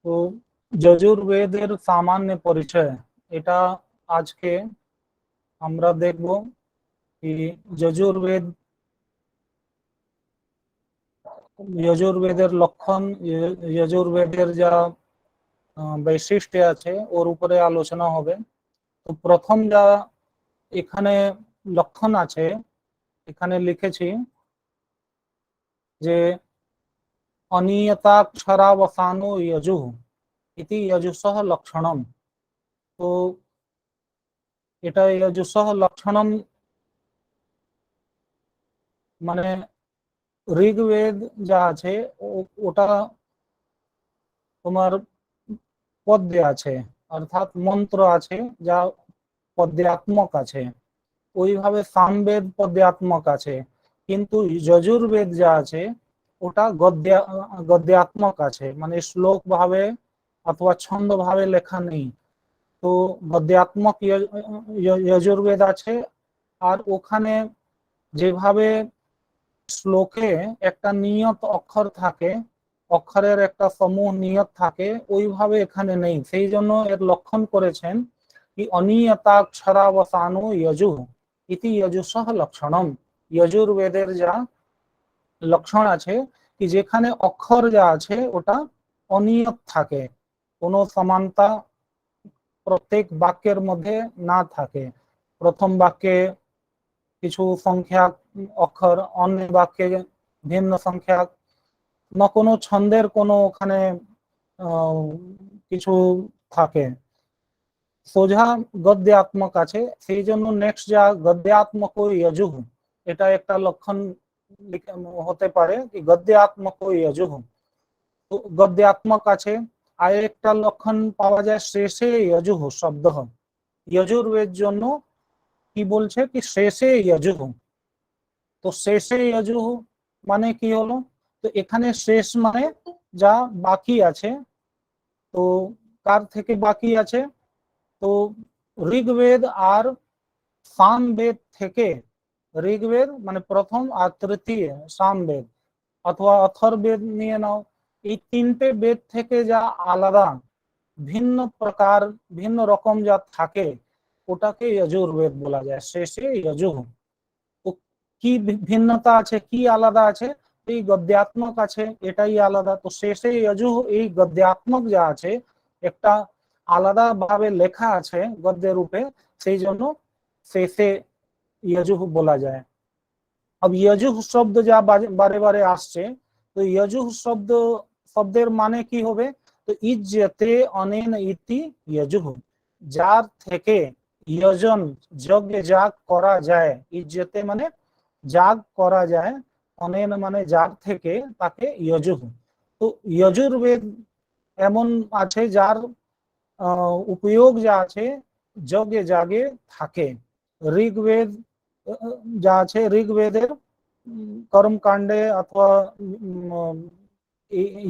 তো যজুর্বেদের সামান্য পরিচয় এটা আজকে আমরা দেখব কি যজুর্বেদ যজুর্বেদের লক্ষণ, যজুর্বেদের যা বৈশিষ্ট্য আছে ওর উপরে আলোচনা হবে। তো প্রথম যা এখানে লক্ষণ আছে, এখানে লিখেছি যে অনিয়তাক্ষরাবসানো যজুঃ ইতি যজুঃসহ লক্ষণম। তো এটা যজুঃসহ লক্ষণম মানে ঋগ্বেদ যা আছে ওটা তোমার পদ্যে আছে, অর্থাৎ মন্ত্র আছে যা পদ্যাত্মক আছে, ওইভাবে সামবেদ পদ্যাত্মক আছে। কিন্তু যজুর্বেদ যা আছে ওটা গদ্যাত্মক আছে, মানে শ্লোক ভাবে অথবা ছন্দ ভাবে লেখা নেই। তো গদ্যাত্মক যজুর্বেদ আছে। আর ওখানে যেভাবে শ্লোকে একটা নিয়ত অক্ষর থাকে, অক্ষরের একটা সমূহ নিয়ত থাকে, ওইভাবে এখানে নেই। সেই জন্য এর লক্ষণ করেছেন কি অনিয়তাক্ষরাবসানো যজুঃ ইতি যজুঃসহ লক্ষণম। যজুর্বেদের যা লক্ষণ আছে কি যেখানে অক্ষর যা আছে ওটা অনিয়ত থাকে, কোনো সমানতা প্রত্যেক বাক্যের মধ্যে না থাকে। প্রথম বাক্যে কিছু সংখ্যা অক্ষর, অন্য বাক্যে ভিন্ন সংখ্যা, না কোনো ছন্দের কোনো ওখানে কিছু থাকে, সোজা গদ্যাত্মক আছে। সেই জন্য নেক্সট যা গদ্যাত্মক যজুঃ, এটা একটা লক্ষণ হতে পারে কি গদ্যাত্মক যজুঃ। তো গদ্যাত্মক আছে। আর একটা লক্ষণ পাওয়া যায় শেষে যজুঃ শব্দ। যজুর্বেদ জন্য কি বলছে কি শেষে যজুঃ। তো শেষে যজুঃ মানে কি হলো, তো এখানে শেষ মানে যা বাকি আছে। তো কার থেকে বাকি আছে, তো ঋগ্বেদ আর সামবেদ থেকে। ঋগ্বেদ মানে প্রথম আর তৃতীয়, সামবেদ অথবা অথর্বেদ নিয়ে নাও, এই তিনটে বেদ থেকে যা আলাদা ভিন্ন প্রকার ভিন্ন রকম যা থাকে ওটাকে যজুর্বেদ বলা যায়, শেষে যজুঃ। তো কি ভিন্নতা আছে, কি আলাদা আছে, এই গদ্যাত্মক আছে, এটাই আলাদা। তো শেষে যজুঃ এই গদ্যাত্মক যা আছে একটা আলাদা ভাবে লেখা আছে গদ্যের রূপে, সেই জন্য শেষে যজুঃ বলা যায়। अब यजुः শব্দ যা বারে বারে আসছে, তো यजुः শব্দের মানে কি হবে, তো ইজ্জতে অনেন ইতি यजुः, যার থেকে যজন যজ্ঞ যাগ করা যায়। ইজ্জতে মানে যাগ করা যায়, অনেন মানে যার থেকে, তাকে यजुः। তো यजुर्वेद এমন আছে যার उपयोग যা আছে যজ্ঞে জাগে থাকে। ঋগ্বেদ যা আছে ঋগ্বেদের কর্মকাণ্ডে অথবা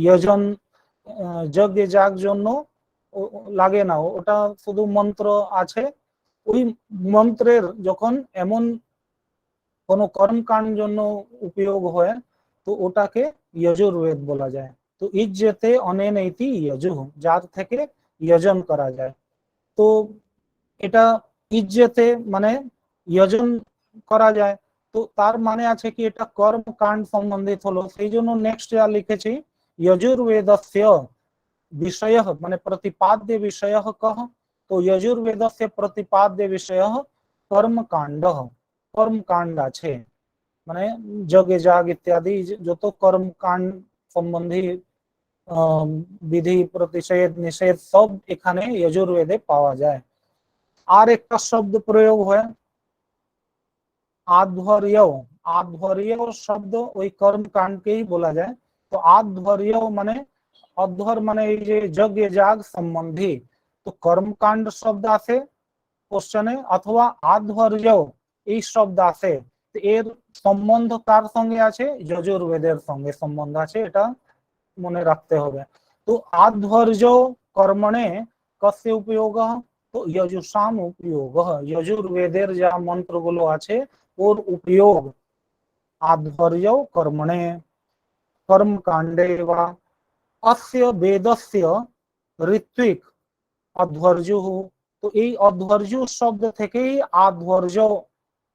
যজন যজ্ঞে যাগ জন্য লাগে না, ওটা শুধু মন্ত্র আছে। ওই মন্ত্রের যখন এমন কোন কর্মকাণ্ড জন্য উপয়োগ হয় তো ওটাকে যজুর্বেদ বলা যায়। তো ইজ্জতে অনেন ইতি যজুঃ, যার থেকে যজন করা যায়। তো এটা ইজ্জতে মানে যজন করা যায়, তো তার মানে আছে কি এটা কর্মকাণ্ড সম্বন্ধিত হলো। সেই জন্য নেক্সট যা লিখেছি यजुर्वेदस्य विषय মানে प्रतिपाद्य विषय कह। तो यजुर्वेदस्य प्रतिपाद्य विषय কর্মকাণ্ড, কর্মকাণ্ড আছে মানে যজ্ঞ যাগ ইত্যাদি যত কর্মকাণ্ড সম্বন্ধী বিধি প্রতিষেধ নিষেধ সব এখানে यजुर्वेदে পাওয়া যায়। আর একটা শব্দ প্রয়োগ হয় আধ্বর্য। আধ্বর্য শব্দ ওই কর্মকাণ্ডকেই বলা যায়। তো আধ্বর্য মানে অধ্বর মানে এই যে যজ্ঞ যাগ সম্বন্ধী, তো কর্মকাণ্ড শব্দ আছে কোশ্চেনে, অথবা আধ্বর্য এই শব্দ আছে। তো এর সম্বন্ধ কার সঙ্গে আছে, যজুর্বেদের সঙ্গে সম্বন্ধ আছে, এটা মনে রাখতে হবে। তো আধ্বর্য কর্মণে কस्य উপयोग, তো যজুষাম উপयोग, যজুর্বেদের যা মন্ত্রগুলো আছে ওর উপयोग আধ্বর্য কর্মণে কর্মকাণ্ডে বা अस्य वेदस्य ঋত্বিক, অধ্বর্যু। তো এই অধ্বর্যু শব্দ থেকেই আধ্বর্য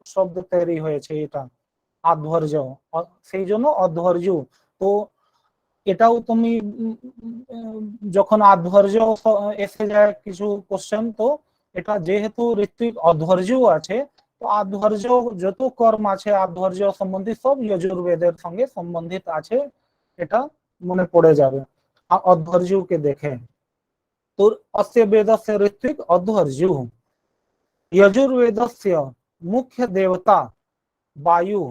শব্দ তৈরি হয়েছে, এটা আধ্বর্য, সেই জন্য অধ্বর্যু। তো এটাও তুমি যখন আধ্বর্য এসে যায় কিছু কোশ্চেন, তো এটা যেহেতু ঋত্বিক অধ্বর্য আছে, তো আধ্বর্য যত কর্ম আছে আধ্বর্য সম্বন্ধী সব যজুর্বেদের সঙ্গে সম্বন্ধিত আছে, এটা মনে পড়ে যাবে অধ্বর্যকে দেখে। तो अस्य वेदस्य ऋत्विक अध्वर्यु। यजुर्वेदस्य मुख्य देवता वायु।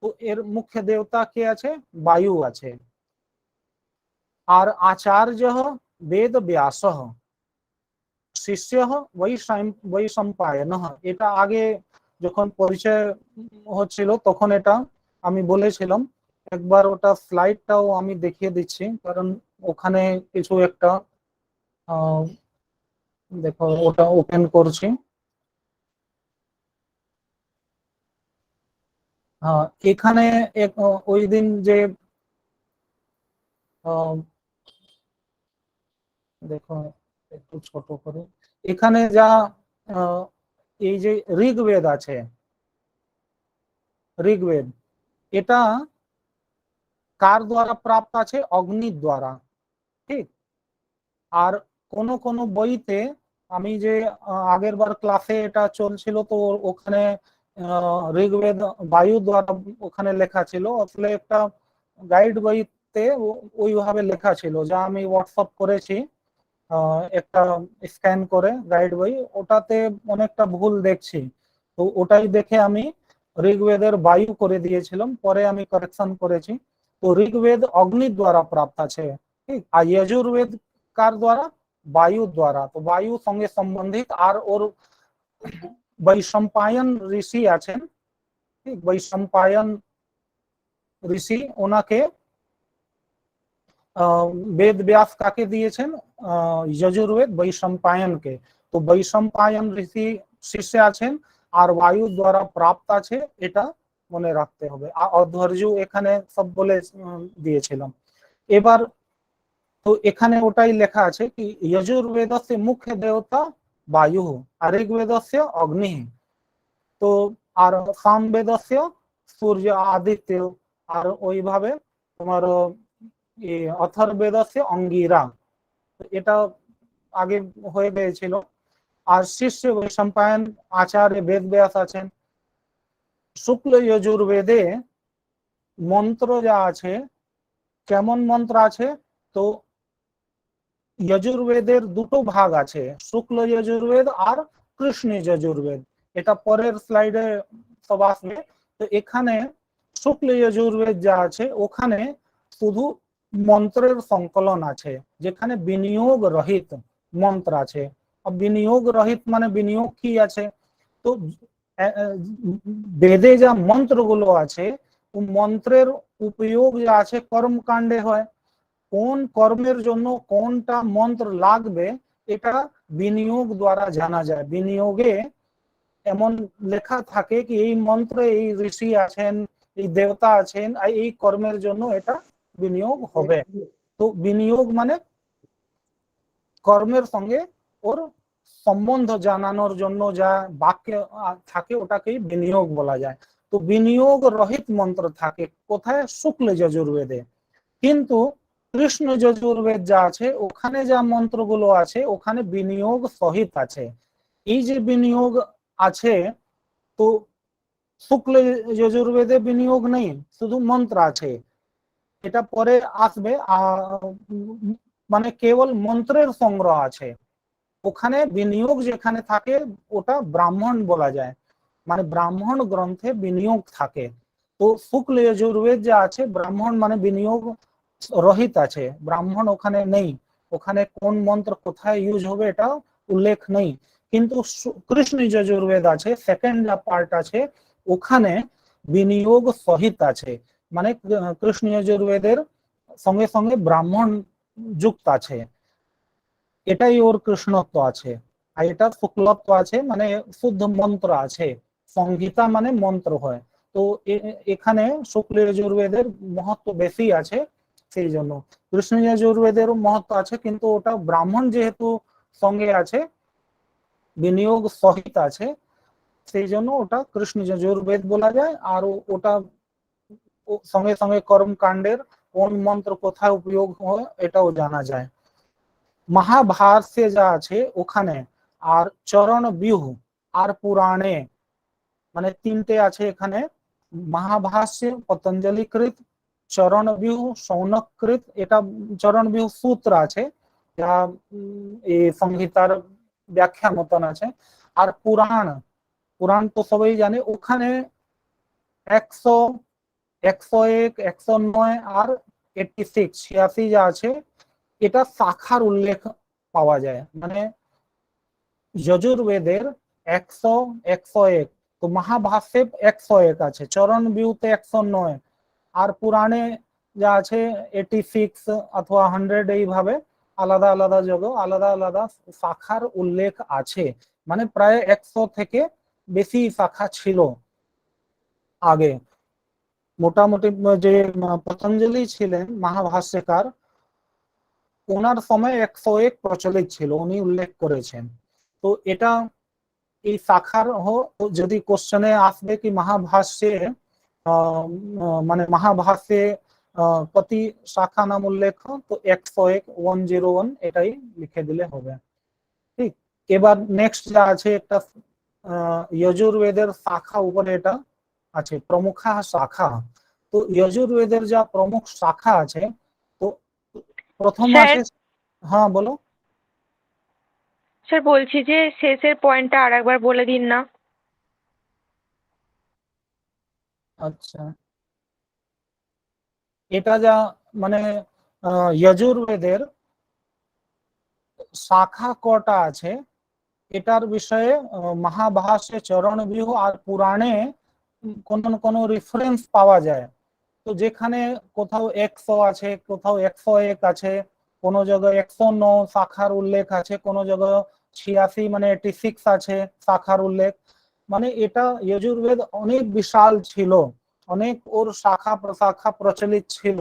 तो एर मुख्य देवता के আছে वायु আছে। আর आचार्य वेद व्यास, शिष्य वैशंपायन। এটা আগে যখন পরিচয় হচ্ছিল তখন এটা আমি বলেছিলাম, একবার ওটা স্লাইডটাও আমি দেখিয়ে দিচ্ছি, কারণ ওখানে কিছু একটা দেখো ওটা ওপেন করছি। হ্যাঁ, এখানে ওই দিন যে দেখো একটু ছোট করে, এখানে যা এই যে ঋগ্বেদ আছে, ঋগ্বেদ এটা কার দ্বারা প্রাপ্ত আছে? অগ্নি দ্বারা, ঠিক। আর কোন কোন বইতে, আমি যে আগের বার ক্লাসে এটা চলছিল, তো ওখানে ঋগ্বেদ বায়ু দ্বারা ওখানে লেখা ছিল। আসলে একটা গাইড বইতে ওইভাবে লেখা ছিল, যা আমি হোয়াটসঅ্যাপ করেছি একটা স্ক্যান করে গাইড বই, ওটাতে অনেকটা ভুল দেখছি। তো ওটাই দেখে আমি ঋগ্বেদের বায়ু করে দিয়েছিলাম, পরে আমি কারেকশন করেছি। তো ঋগ্বেদ অগ্নি দ্বারা প্রাপ্ত আছে, ঠিক। আর यजुर्वेद কার দ্বারা? বায়ু দ্বারা। তো বায়ু সঙ্গে সম্বন্ধিত। আর ওর বৈশম্পায়ন ঋষি আছেন, ঠিক। বৈশম্পায়ন ঋষি, ওনাকে वेद व्यास काके दिएছেন? यजुर्वेद বৈশম্পায়নকে। তো বৈশম্পায়ন ঋষি শিষ্য আছেন, আর বায়ু দ্বারা প্রাপ্ত আছে, এটা মনে রাখতে হবে। আর অধ্বর্য এখানে সব বলে দিয়েছিলাম। এবার তো এখানে ওটাই লেখা আছে কি यजुर्वेदस्य मुख्य देवता वायु আর ऋग्वेदस्य अग्नि। তো আর सामवेदस्य सूर्य आदित्य। আর ওইভাবে তোমার অথর্বেদस्य অঙ্গিরা, এটা আগে হয়ে গিয়েছিল। আর শিষ্য বৈশম্পায়ন আচার্য বেদব্যাস আছেন। শুক্ল যজুর্বেদে মন্ত্র যা আছে, কেমন মন্ত্র আছে? তো যজুর্বেদের দুটো ভাগ আছে, শুক্ল যজুর্বেদ আর কৃষ্ণ যজুর্বেদ। এটা পরের স্লাইডে সব আসবে। তো এখানে শুক্ল যজুর্বেদ যা আছে, ওখানে শুধু মন্ত্রের সংকলন আছে, যেখানে বিনিয়োগ রহিত মন্ত্র আছে। বিনিয়োগ রহিত মানে বিনিয়োগ কি আছে? তো বেদে যা মন্ত্রগুলো আছে, মন্ত্রের উপয়োগ যা আছে কর্মকাণ্ডে হয়। কোন কর্মের জন্য কোনটা মন্ত্র লাগবে, এটা বিনিয়োগ দ্বারা জানা যায়। বিনিয়োগে এমন লেখা থাকে কি এই মন্ত্রে এই ঋষি আছেন, এই দেবতা আছেন, আর এই কর্মের জন্য এটা বিনিয়োগ হবে। তো বিনিয়োগ মানে কর্মের সঙ্গে ওর সম্বন্ধ জানানোর জন্য যা বাক্য থাকে ওটাকেই বিনিয়োগ বলা যায়। তো বিনিয়োগ রহিত মন্ত্র থাকে কোথায়? শুক্ল যজুর্বেদে। কিন্তু কৃষ্ণ যজুর্বেদ যা আছে, ওখানে যা মন্ত্রগুলো আছে ওখানে বিনিয়োগ সহিত আছে। এই যে বিনিয়োগ আছে, তো শুক্ল যজুর্বেদে বিনিয়োগ নেই, শুধু মন্ত্র আছে। এটা পরে আসবে। মানে কেবল মন্ত্রের সংগ্রহ আছে। ওখানে বিনিয়োগ যেখানে থাকে ওটা ব্রাহ্মণ বলা যায়, মানে ব্রাহ্মণ গ্রন্থে বিনিয়োগ থাকে। তো শুক্ল যজুর্বেদ যা আছে, ব্রাহ্মণ মানে বিনিয়োগ রহিত আছে, ব্রাহ্মণ ওখানে নেই। ওখানে কোন মন্ত্র কোথায় ইউজ হবে এটা উল্লেখ নেই। কিন্তু কৃষ্ণ যজুর্বেদ আছে, সেকেন্ড পার্ট আছে, ওখানে বিনিয়োগ সহিত আছে, মানে কৃষ্ণ যজুর্বেদের সঙ্গে সঙ্গে ব্রাহ্মণ যুক্ত আছে। এটাই ওর কৃষ্ণত্ব আছে। আর এটা শুক্লত্ব আছে, মানে শুদ্ধ মন্ত্র আছে। সংহিতা মানে মন্ত্র হয়। তো এখানে শুক্ল যজুর্বেদের মহত্ব বেশি আছে। সেই জন্য কৃষ্ণ যজুর্বেদেরও মহত্ব আছে, কিন্তু ওটা ব্রাহ্মণ যেহেতু সঙ্গে আছে, বিনিয়োগ সহিত আছে, সেই জন্য ওটা কৃষ্ণ যজুর্বেদ বলা যায়। আর ওটা সঙ্গে সঙ্গে কর্মকাণ্ডের কোন মন্ত্র কোথায় উপয়োগ হয় এটাও জানা যায়। মহাভারতে যা আছে ওখানে, আর চরণ বিহু আর পুরাণে, মানে তিনটে আছে এখানে। মহাভাষ্য পতঞ্জলিকৃত, চরণ বিহু সৌনকৃত, এটা চরণ বিহু সূত্র আছে যা এই সংহিতার ব্যাখ্যা মতন আছে। আর পুরাণ, পুরাণ তো সবাই জানে, ওখানে 100, 101, 109 আর 86, 86 যা আছে, এটা শাখার উল্লেখ পাওয়া যায়। মানে যজুর্বেদের 100, 101, তো মহাভাষ্যে 101 আছে, চরণ বিহুতে 109, আর পুরাণে যা আছে 86 অথবা 100, এইভাবে আলাদা আলাদা জায়গা আলাদা আলাদা শাখার উল্লেখ আছে। মানে প্রায় 100 থেকে বেশি শাখা ছিল আগে। মোটামুটি যে পতঞ্জলি ছিলেন মহাভাষ্যকার, ওনার সময় 101 প্রচলিত ছিল, উনি উল্লেখ করেছেন। তো এটা এই শাখার যদি কোশ্চেনে আসবে কি মহাভাষ্যে মানে মহাভাষ্যে প্রতি শাখা নাম উল্লেখ, তো 101, 101 এটাই লিখে দিলে হবে। ঠিক, এবার নেক্সট যা আছে একটা যজুর্বেদের শাখা উপরে এটা আছে, প্রমুখা শাখা। তো যজুর্বেদের যা প্রমুখ শাখা আছে, তো প্রথম স্যার, আছে, হ্যাঁ বলো। স্যার বলছি যে শেষের পয়েন্টটা আর একবার বলে দিন না। আচ্ছা, এটা যা মানে যজুর্বেদের শাখা কটা আছে এটার বিষয়ে মহাভাষ্যে চরণ বিহু আর পুরাণে কোন কোন রেফারেন্স পাওয়া যায়। তো যেখানে কোথাও 100 আছে, কোথাও 101 আছে, কোন জায়গায় 109 শাখার উল্লেখ আছে, কোন জায়গায় 86 মানে 86 আছে শাখার উল্লেখ। মানে এটা যজুর্বেদ অনেক বিশাল ছিল, অনেক ওর শাখা প্রশাখা প্রচলিত ছিল,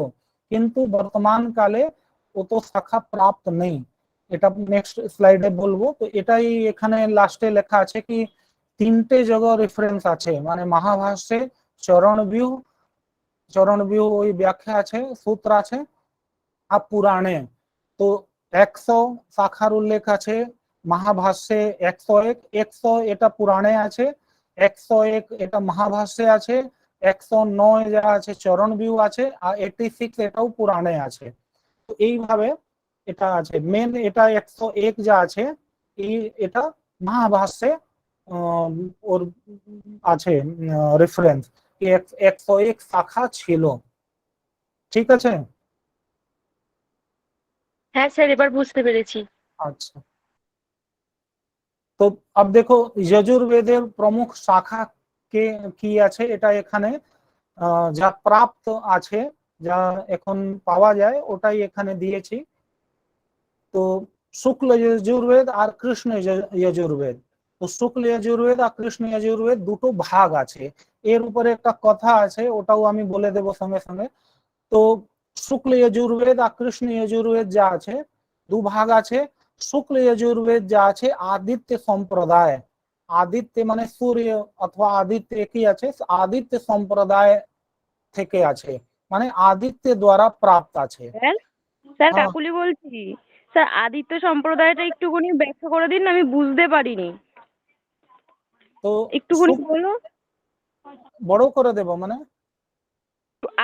কিন্তু বর্তমান কালে অত শাখা প্রাপ্ত নেই। এটা নেক্সট স্লাইডে বলবো। তো এটাই এখানে লাস্টে লেখা আছে কি তিনটে জায়গা রেফারেন্স আছে, মানে মহাভাষ্যে চরণ বিহু ওই ব্যাখ্যা আছে, সূত্র আছে। আর পুরাণে তো 100 শাখার উল্লেখ আছে, মহাভাষ্যে 101, 100 এটা পুরাণে আছে, 101 এটা মহাভাষ্যে আছে, 109 যা আছে চরণ বিহু আছে, আর 86 এটাও পুরাণে আছে। তো এইভাবে এটা আছে। মেন এটা 101 যা আছে, এই এটা মহাভাষ্যে ওর আছে রেফারেন্স, 101 শাখা ছিল। ঠিক আছে। হ্যাঁ স্যার, এবার বুঝতে পেরেছি। আচ্ছা, তো अब देखो যজুর্বেদের প্রমুখ শাখা কে কি আছে, এটা এখানে যা প্রাপ্ত আছে, যা এখন পাওয়া যায় ওটাই এখানে দিয়েছি। তো শুক্ল যজুর্বেদ আর কৃষ্ণ যজুর্বেদ, তো শুক্ল যজুর্বেদ আর কৃষ্ণ যজুর্বেদ দুটো ভাগ আছে। এর উপরে একটা কথা আছে, ওটাও আমি বলে দেব সঙ্গে সঙ্গে। তো শুক্ল যজুর্বেদ আর কৃষ্ণ যজুর্বেদ যা আছে, দু ভাগ আছে। শুক্ল যজুর্বেদ যা আছে আদিত্য সম্প্রদায়, আদিত্য মানে সূর্য অথবা আদিত্য একই আছে, আদিত্য সম্প্রদায় থেকে আছে, মানে আদিত্য দ্বারা প্রাপ্ত আছে। স্যার, স্যার হ্যাঁ, কাকুলি বলছি। স্যার আদিত্য সম্প্রদায়টা একটুখানি ব্যাখ্যা করে দিন না, আমি বুঝতে পারিনি। তো একটুখানি বলো। বড় করে দেব মানে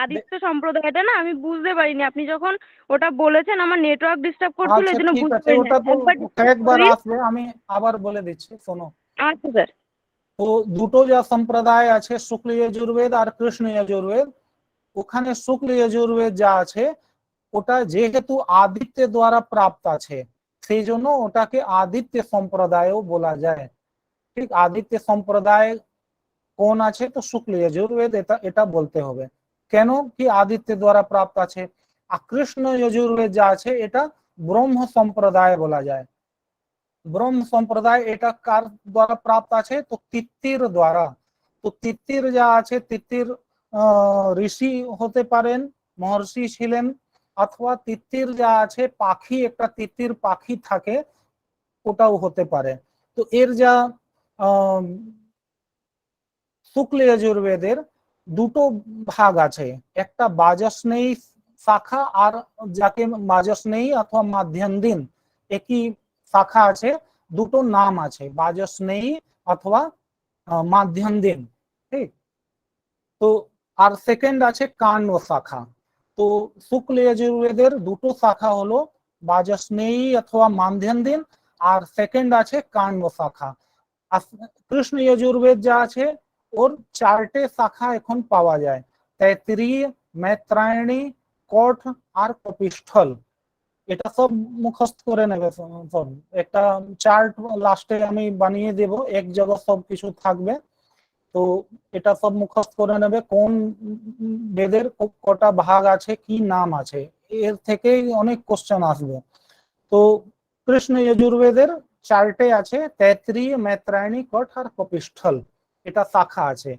আদিত্য সম্প্রদায়টা না আমি বুঝতে পারিনি, আপনি যখন ওটা বলেছেন আমার নেটওয়ার্ক ডিস্টার্ব করছিল, আচ্ছা এই জন্য ঠিক বুঝতে আছে, পারিনি। ওটা তো একবার কয়েকবার বলুন। আসবে, আমি আবার বলে দিচ্ছি, শোনো। আচ্ছা স্যার। তো দুটো যা সম্প্রদায় আছে শুক্ল যজুর্বেদ আর কৃষ্ণ যজুর্বেদ, ওখানে শুক্ল যজুর্বেদ যা আছে ওটা যেহেতু আদিত্য দ্বারা প্রাপ্ত আছে, সেই জন্য ওটাকে আদিত্য সম্প্রদায়ও বলা যায়। ঠিক, আদিত্য সম্প্রদায় কোন আছে, তো শুক্ল যজুর্বেদ, এটা এটা বলতে হবে কেন কি আদিত্য দ্বারা প্রাপ্ত আছে। আর কৃষ্ণ যজুর্বেদ যা আছে এটা ব্রহ্ম সম্প্রদায় বলা যায়। ব্রহ্ম সম্প্রদায় এটা কার দ্বারা প্রাপ্ত আছে, তো তিত্তির দ্বারা। তো তিত্তির যা আছে, তিত্তির ঋষি হতে পারেন, মহর্ষি ছিলেন, অথবা তিতির যা আছে পাখি, একটা তিতির পাখি থাকে, ওটাও হতে পারে। তো এর যা শুক্ল যজুর্বেদের দুটো ভাগ আছে, একটা বাজস্নেয়ী শাখা আর যাকে বাজস্নেয়ী অথবা মাধ্যন্দিন একই শাখা আছে, দুটো নাম আছে, বাজস্নেয়ী অথবা মাধ্যন্দিন, ঠিক। তো আর সেকেন্ড আছে কাণ্ড শাখা। তো শুক্ল যজুর্বেদের দুটো শাখা হলো বাজস্নেয়ী অথবা মাধ্যন্দিন, আর সেকেন্ড আছে কাণ্ড শাখা। আর কৃষ্ণ যজুর্বেদ যা আছে ওর চারটে শাখা এখন পাওয়া যায়, তৈত্তিরীয়, मैत्रायणी, কঠ আর কপিষ্ঠল। এটা সব মুখস্থ করে নেবে সব, একটা চার্ট লাস্টে আমি বানিয়ে দেব, এক জায়গায় সব কিছু থাকবে। তো এটা সব মুখস্থ করে নেবে, কোন বেদের কটা ভাগ আছে, কি নাম আছে, এর থেকেই অনেক কোশ্চেন আসবে। তো কৃষ্ণ যজুর্বেদের চারটে আছে, তৈত্তিরীয়, मैत्रायणी, কঠ আর কপিষ্ঠল, এটা শাখা আছে।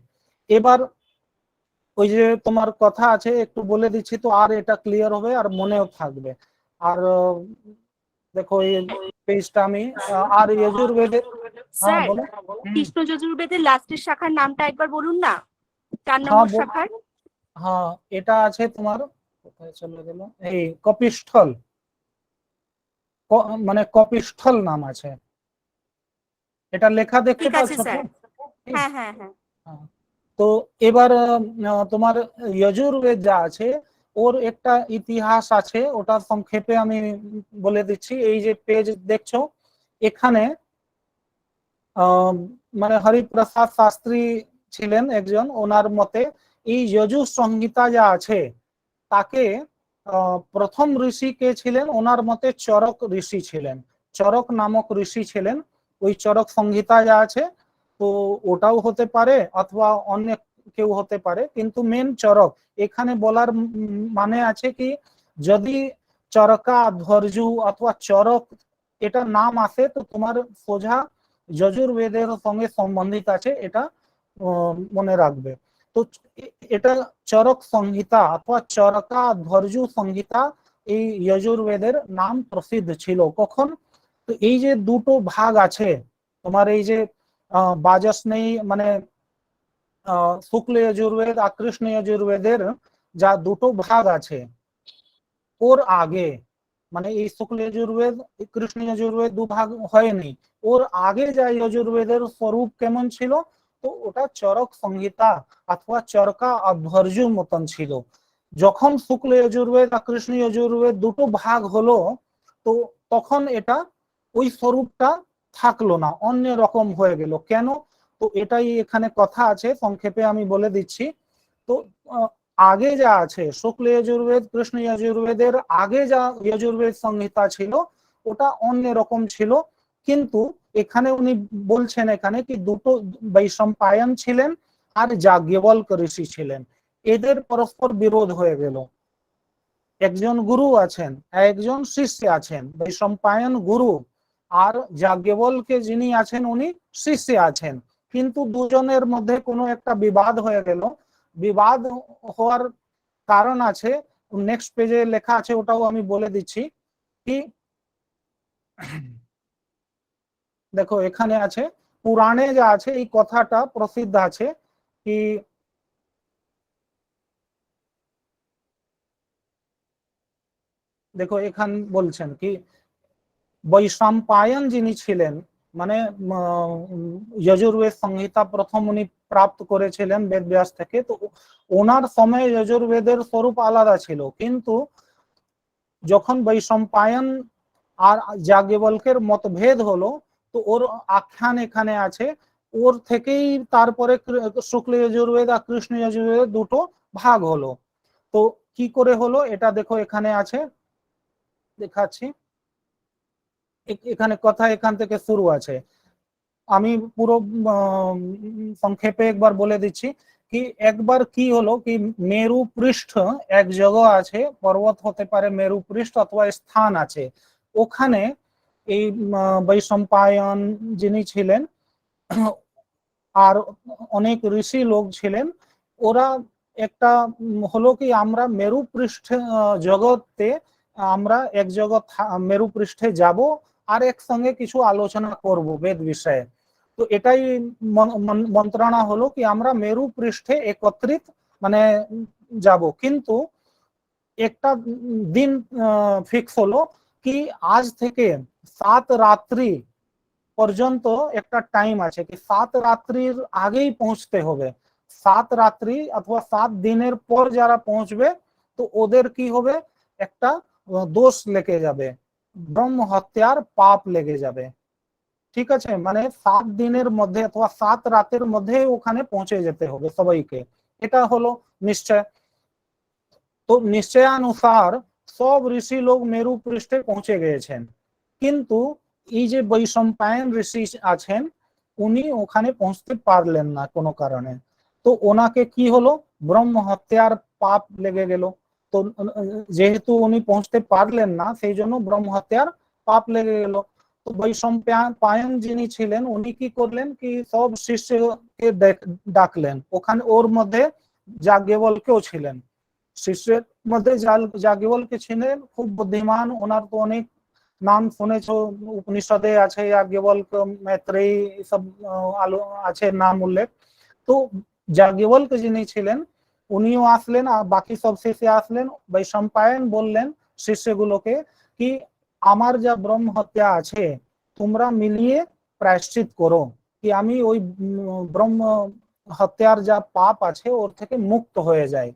এবার ওই যে তোমার কথা আছে একটু বলে দিচ্ছি, তো আর এটা ক্লিয়ার হবে আর মনেও থাকবে। আর দেখো এই পেজটা আমি আর যজুর্বেদের, হ্যাঁ স্যার, বলো। কৃষ্ণ যজুর্বেদের লাস্টের শাখার নামটা একবার বলুন না, 4 হ্যাঁ নম্বর শাখার। হ্যাঁ, এটা আছে তোমার, কোথায় চলে গেল, এই কপিষ্ঠল, মানে কপিষ্ঠল নাম আছে, এটা লেখা দেখতে ঠিক আছে পাচ্ছ তো? স্যার, হ্যাঁ হ্যাঁ হ্যাঁ। হ্যাঁ। তো এবার তোমার যজুর্বেদ যা আছে ওর একটা ইতিহাস আছে, ওটা সংক্ষেপে আমি বলে দিচ্ছি। এই যে পেজ দেখছো এখানে মানে হরিপ্রসাদ শাস্ত্রী ছিলেন একজন, ওনার মতে এই যজু সংহিতা যা আছে তাকে প্রথম ঋষি কে ছিলেন, ওনার মতে চরক ঋষি ছিলেন, চরক নামক ঋষি ছিলেন। ওই চরক সংহিতা যা আছে তো ওটাও হতে পারে অথবা অন্য কেউ হতে পারে, কিন্তু মেন চরক। এখানে বলার মানে আছে কি যদি চরকা, ধৈর্যু অথবা চরক এটা নাম আসে তো তোমার সোজা যজুর্বেদের সঙ্গে সম্বন্ধিত আছে, এটা মনে রাখবে। তো এটা চরক সংহিতা অথবা চরকা ধৈর্য সংহিতা এই যজুর্বেদের নাম প্রসিদ্ধ ছিল কখন। তো এই যে দুটো ভাগ আছে তোমার, এই যে বাজস্নেয়ী মানে শুক্ল যজুর্বেদ আর কৃষ্ণ যজুর্বেদের যা দুটো ভাগ আছে, ওর আগে মানে এই শুক্ল যজুর্বেদ কৃষ্ণ যজুর্বেদ দুভাগ হয়নি, ওর আগে যা যজুর্বেদের স্বরূপ কেমন ছিল, তো ওটা চরক সংহিতা অথবা চরকা অধ্বর্য মতন ছিল। যখন শুক্ল যজুর্বেদ আর কৃষ্ণ যজুর্বেদ দুটো ভাগ হলো তো তখন এটা ওই স্বরূপটা থাকলো না, অন্য রকম হয়ে গেল কেন, তো এটাই এখানে কথা আছে, সংক্ষেপে আমি বলে দিচ্ছি। তো আগে যা আছে শুক্ল যজুর্বেদ কৃষ্ণ যজুর্বেদের আগে যা যজুর্বেদ সংহিতা ছিল ওটা অন্য রকম ছিল, কিন্তু এখানে উনি বলছেন এখানে কি দুটো বৈশম্পায়ন ছিলেন আর যাজ্ঞবল্ক ঋষি ছিলেন, এদের পরস্পর বিরোধ হয়ে গেল। একজন গুরু আছেন, একজন শিষ্য আছেন, বৈশম্পায়ন গুরু আর যাজ্ঞবল্কে যিনি আছেন উনি শিষ্য আছেন, কিন্তু দুজনের মধ্যে কোনো একটা বিবাদ হয়ে গেল। বিবাদ হওয়ার কারণ আছে, নেক্সট পেজে লেখা আছে, ওটাও আমি বলে দিচ্ছি কি দেখো এখানে আছে, পুরাণে যা আছে এই কথাটা প্রসিদ্ধ আছে কি দেখো এখান বলছেন কি বৈশম্পায়ন যিনি ছিলেন মানে যজুর্বেদ সংহিতা প্রথম উনি প্রাপ্ত করেছিলেন বেদব্যাস থেকে, তো ওনার সময় যজুর্বেদের স্বরূপ আলাদা ছিল, কিন্তু যখন বৈশম্পায়ন আর যাজ্ঞবল্কের মতভেদ হলো তো ওর আখ্যান এখানে আছে, ওর থেকেই তারপরে শুক্ল যজুর্বেদ আর কৃষ্ণ যজুর্বেদ দুটো ভাগ হলো। তো কি করে হলো এটা দেখো এখানে আছে, দেখাচ্ছি। এখানে কথা এখান থেকে শুরু আছে, আমি পুরো সংক্ষেপে একবার বলে দিচ্ছি কি একবার কি হলো কি মেরু পৃষ্ঠ এক জায়গা আছে, পর্বত হতে পারে, মেরু পৃষ্ঠ অথবা স্থান আছে, ওখানে এই বৈশম্পায়ন যিনি ছিলেন আর অনেক ঋষি লোক ছিলেন, ওরা একটা হলো কি আমরা মেরু পৃষ্ঠে জগতে আমরা এক জগৎ মেরু পৃষ্ঠে যাব আর একসঙ্গে কিছু আলোচনা করব বেদ বিষয়ে। তো এটাই মন্ত্রণা হলো কি আমরা মেরু পৃষ্ঠে একত্রিত মানে যাব, কিন্তু একটা দিন ফিক্স হলো কি আজ থেকে 7 রাত্রি পর্যন্ত একটা টাইম আছে কি 7 রাত্রির আগেই পৌঁছতে হবে। 7 রাত্রি অথবা 7 দিনের পর যারা পৌঁছবে তো ওদের কি হবে, একটা দোষ লেগে যাবে, ব্রহ্ম হত্যার পাপ লেগে যাবে। ঠিক আছে, মানে 7 দিনের মধ্যে অথবা 7 রাতের মধ্যে ওখানে পৌঁছে যেতে হবে সবাইকে, এটা হলো নিশ্চয়। তো নিশ্চয়ানুসার সব ঋষি লোক মেরু পৃষ্ঠে পৌঁছে গিয়েছেন, কিন্তু এই যে বৈশম্পায়ন ঋষি আছেন উনি ওখানে পৌঁছতে পারলেন না কোনো কারণে। তো ওনাকে কি হলো, ব্রহ্ম হত্যার পাপ লেগে গেল। তো যেহেতু উনি পৌঁছতে পারলেন না সেই জন্য ব্রহ্ম হত্যার পাপ লেগে গেল। তো বৈশম্পায়ন যিনি ছিলেন উনি কি করলেন কি সব শিষ্যকে ডাকলেন, ওখানে ওর মধ্যে যাজ্ঞবল্ক্যও ছিলেন। শিষ্যের মধ্যে যাজ্ঞবল্ক্য ছিলেন খুব বুদ্ধিমান, ওনার তো অনেক নাম শুনেছো, উপনিষদে আছে যাজ্ঞবল্ক্য, मैत्रेयी সব আলো আছে নাম উল্লেখ। তো যাজ্ঞবল্ক্য যিনি ছিলেন উনিও আসলেন আর বাকি সব শিষ্য আসলেন। বৈশম্পায়ন বললেন শিষ্যগুলোকে কি আমার যা ব্রহ্ম হত্যা আছে তোমরা মিলিয়ে প্রায়শ্চিত করো, কি আমি ওই ব্রহ্ম হত্যার যা পাপ আছে ওর থেকে মুক্ত হয়ে যায়।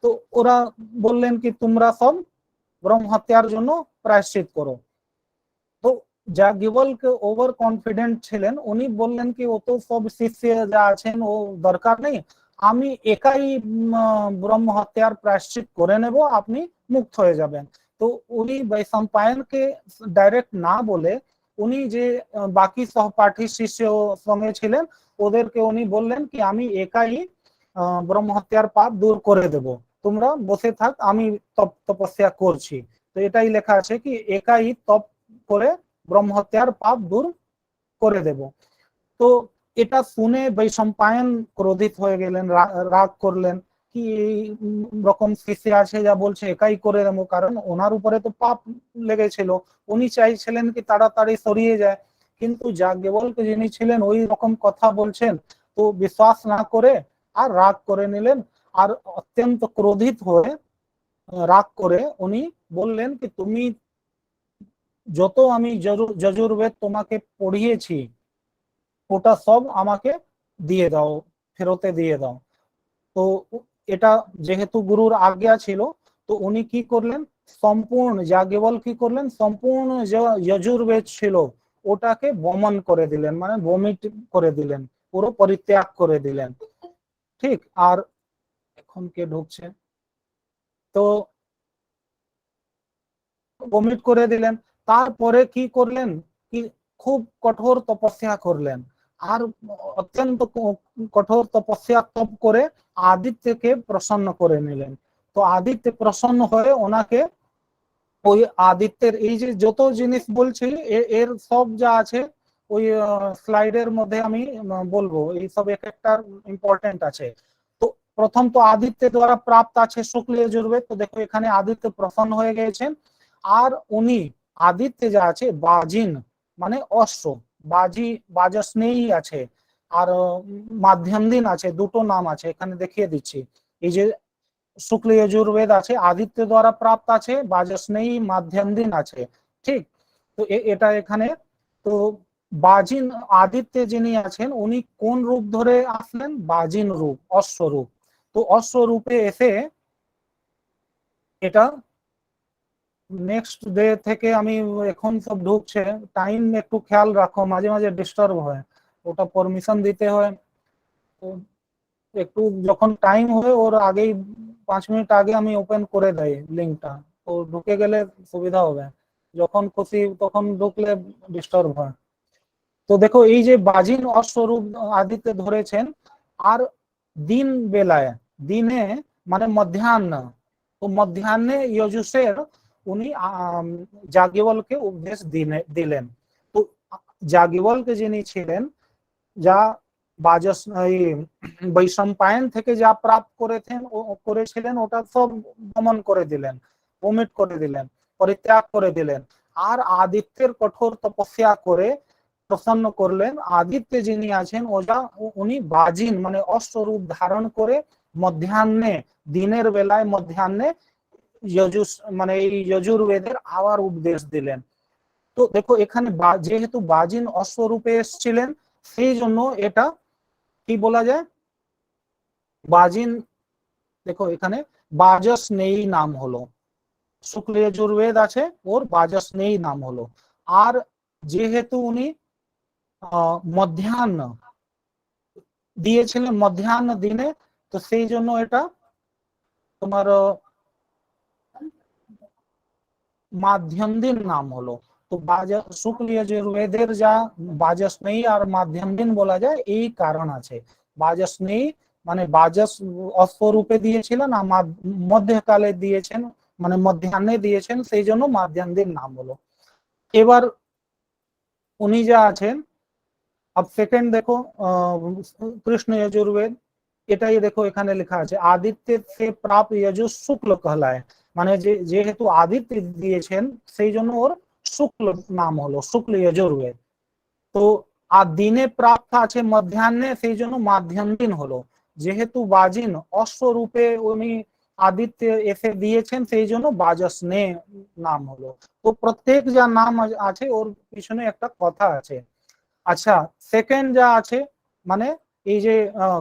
তো ওরা বললেন কি তোমরা সব ব্রহ্ম হত্যার জন্য প্রায়শ্চিত করো। তো যাজ্ঞবল্ক্য ওভার কনফিডেন্ট ছিলেন, উনি বললেন কি ও তো সব শিষ্য যা আছেন ও দরকার নেই, আমি একাই ব্রহ্ম হত্যার প্রায়শ্চিত করে নেব, আপনি মুক্ত হয়ে যাবেন। তো উনি বৈশম্পায়নকে ডাইরেক্ট না বলে উনি যে বাকি সহপাঠী শিষ্য সঙ্গে ছিলেন ওদেরকে উনি বললেন কি আমি একাই ব্রহ্ম হত্যার পাপ দূর করে দেব, তোমরা বসে থাক আমি তপস্যা করছি। তো এটাই লেখা আছে কি একাই তপ করে ব্রহ্ম হত্যার পাপ দূর করে দেব। তো এটা শুনে বৈশম্পায়ন ক্রোধিত হয়ে গেলেন, রাগ করলেন কি রকম শিষ্য আছে যা বলছে একাই করে দেবো, কারণ ওনার উপরে তো পাপ লেগেছিল, উনি চাইছিলেন কি তাড়াতাড়ি সরিয়ে যায়। কিন্তু যাজ্ঞবল্ক্য যিনি ছিলেন ওই রকম কথা বলছেন, তো বিশ্বাস না করে আর রাগ করে নিলেন। আর অত্যন্ত ক্রোধিত হয়ে রাগ করে উনি বললেন কি তুমি যত আমি যজুর্বেদ তোমাকে পড়িয়েছি ওটা সব আমাকে দিয়ে দাও, ফেরতে দিয়ে দাও। তো এটা যেহেতু গুরুর আজ্ঞা ছিল তো উনি কি করলেন, সম্পূর্ণ যাজ্ঞবল্ক্য কি করলেন সম্পূর্ণ যজুর্বেদ ছিল ওটাকে বমন করে দিলেন, মানে ভমিট করে দিলেন, পুরো পরিত্যাগ করে দিলেন। ঠিক, আর এখন কে ঢুকছে, তো ভমিট করে দিলেন। তারপরে কি করলেন কি খুব কঠোর তপস্যা করলেন, আর অত্যন্ত কঠোর তপস্যা তপ করে আদিত্যকে প্রসন্ন করে নিলেন। তো আদিত্য প্রসন্ন হয়ে ওনাকে ওই আদিত্যের এই যে যত জিনিস বলছি এর সব যা আছে ওই স্লাইডের মধ্যে আমি বলবো, এই সব এক একটা ইম্পর্টেন্ট আছে। তো প্রথম তো আদিত্য দ্বারা প্রাপ্ত আছে শুক্ল যজুর্বেদ, তো দেখো এখানে আদিত্য প্রসন্ন হয়ে গেছেন। আর উনি আদিত্য যা আছে বাজিন মানে অশ্ব, বাজি বাজস্নেয়ী আছে, আর মাধ্যম দিন আছে, দুটো নাম আছে এখানে দেখিয়ে দিচ্ছি। এই যে শুক্ল যজুর্বেদ আছে আদিত্য দ্বারা প্রাপ্ত আছে, বাজস্নেয়ী মাধ্যম দিন আছে। ঠিক, তো এটা এখানে তো বাজিন আদিত্য যিনি আছেন উনি কোন রূপ ধরে আসলেন, বাজিন রূপ, অশ্বরূপ। তো অশ্বরূপে এসে এটা নেক্সট ডে থেকে আমি এখন সব ঢুকছে, টাইম একটু খেয়াল রাখো, মাঝে মাঝে ডিস্টার্ব হয়, ওটা পারমিশন দিতে হয়। তো একটু যখন টাইম হয় ওর আগেই 5 মিনিট আগে আমি ওপেন করে দেই লিঙ্কটা, তো ঢুকে গেলে সুবিধা হবে, যখন খুশি তখন ঢুকলে ডিস্টার্ব হয়। তো দেখো এই যে বাজিন অস্বরূপ আদিত্য ধরেছেন, আর দিন বেলায় দিনে মানে মধ্যাহ্ন, তো মধ্যাহ্নে যজুষের উনি যাজ্ঞবল্ক্যকে উপদেশ দিলেন। তো যাজ্ঞবল্ক্য যিনি ছিলেন যা বাজস এই বৈশম্পায়ন থেকে যা প্রাপ্ত করেছিলেন ওটা সব দমন করে দিলেন, ওমিট করে দিলেন, পরিত্যাগ করে দিলেন। আর আদিত্যের কঠোর তপস্যা করে প্রসন্ন করলেন। আদিত্য যিনি আছেন উনি বাজিন মানে অশ্বরূপ ধারণ করে মধ্যাহ্নে, দিনের বেলায় মধ্যাহ্নে মানে এই যজুর্বেদের আবার উপদেশ দিলেন। তো দেখো এখানে যেহেতু বাজিন অশ্বরূপে এসেছিলেন সেই জন্য এটা কি বলা যায়, বাজিন, দেখো এখানে বাজস্নেয়ী নাম হলো, শুক্ল যজুর্বেদ আছে ওর বাজস্নেয়ী নাম হলো। আর যেহেতু উনি মধ্যাহ্ন দিয়েছিলেন মধ্যাহ্ন দিনে, তো সেই জন্য এটা তোমার মাধ্যম দিন নাম হলো। তো শুক্ল যজুর্বেদের যা বাজস্নেয়ী আর মাধ্যম দিন বলা যায় এই কারণ আছে। বাজস্নেয়ী মানে বাজস অশ্বরূপে দিয়েছিলেন আর মধ্যকালে দিয়েছেন মানে মধ্যাহ্নে দিয়েছেন, সেই জন্য মাধ্যম দিন নাম হলো। এবার উনি যা আছেন, अब सेकंड देखो कृष्ण यजुर्वेद, এটাই দেখো এখানে লেখা আছে আদিত্য से प्राप्त यजु शुक्ल कहलाए, মানে যেহেতু আদিত্য দিয়েছেন সেই জন্য ওর শুক্ল নাম হলো শুক্ল যজুর্বেদ। তো আর দিনে প্রাপ্ত আছে মধ্যাহ্নে সেই জন্য মাধ্যম দিন হলো। যেহেতু বাজিন অশ্বরূপে উনি আদিত্য এসে দিয়েছেন সেই জন্য বাজস্নে নাম হলো। তো প্রত্যেক যা নাম আছে ওর পিছনে একটা কথা আছে। আচ্ছা, সেকেন্ড যা আছে মানে এই যে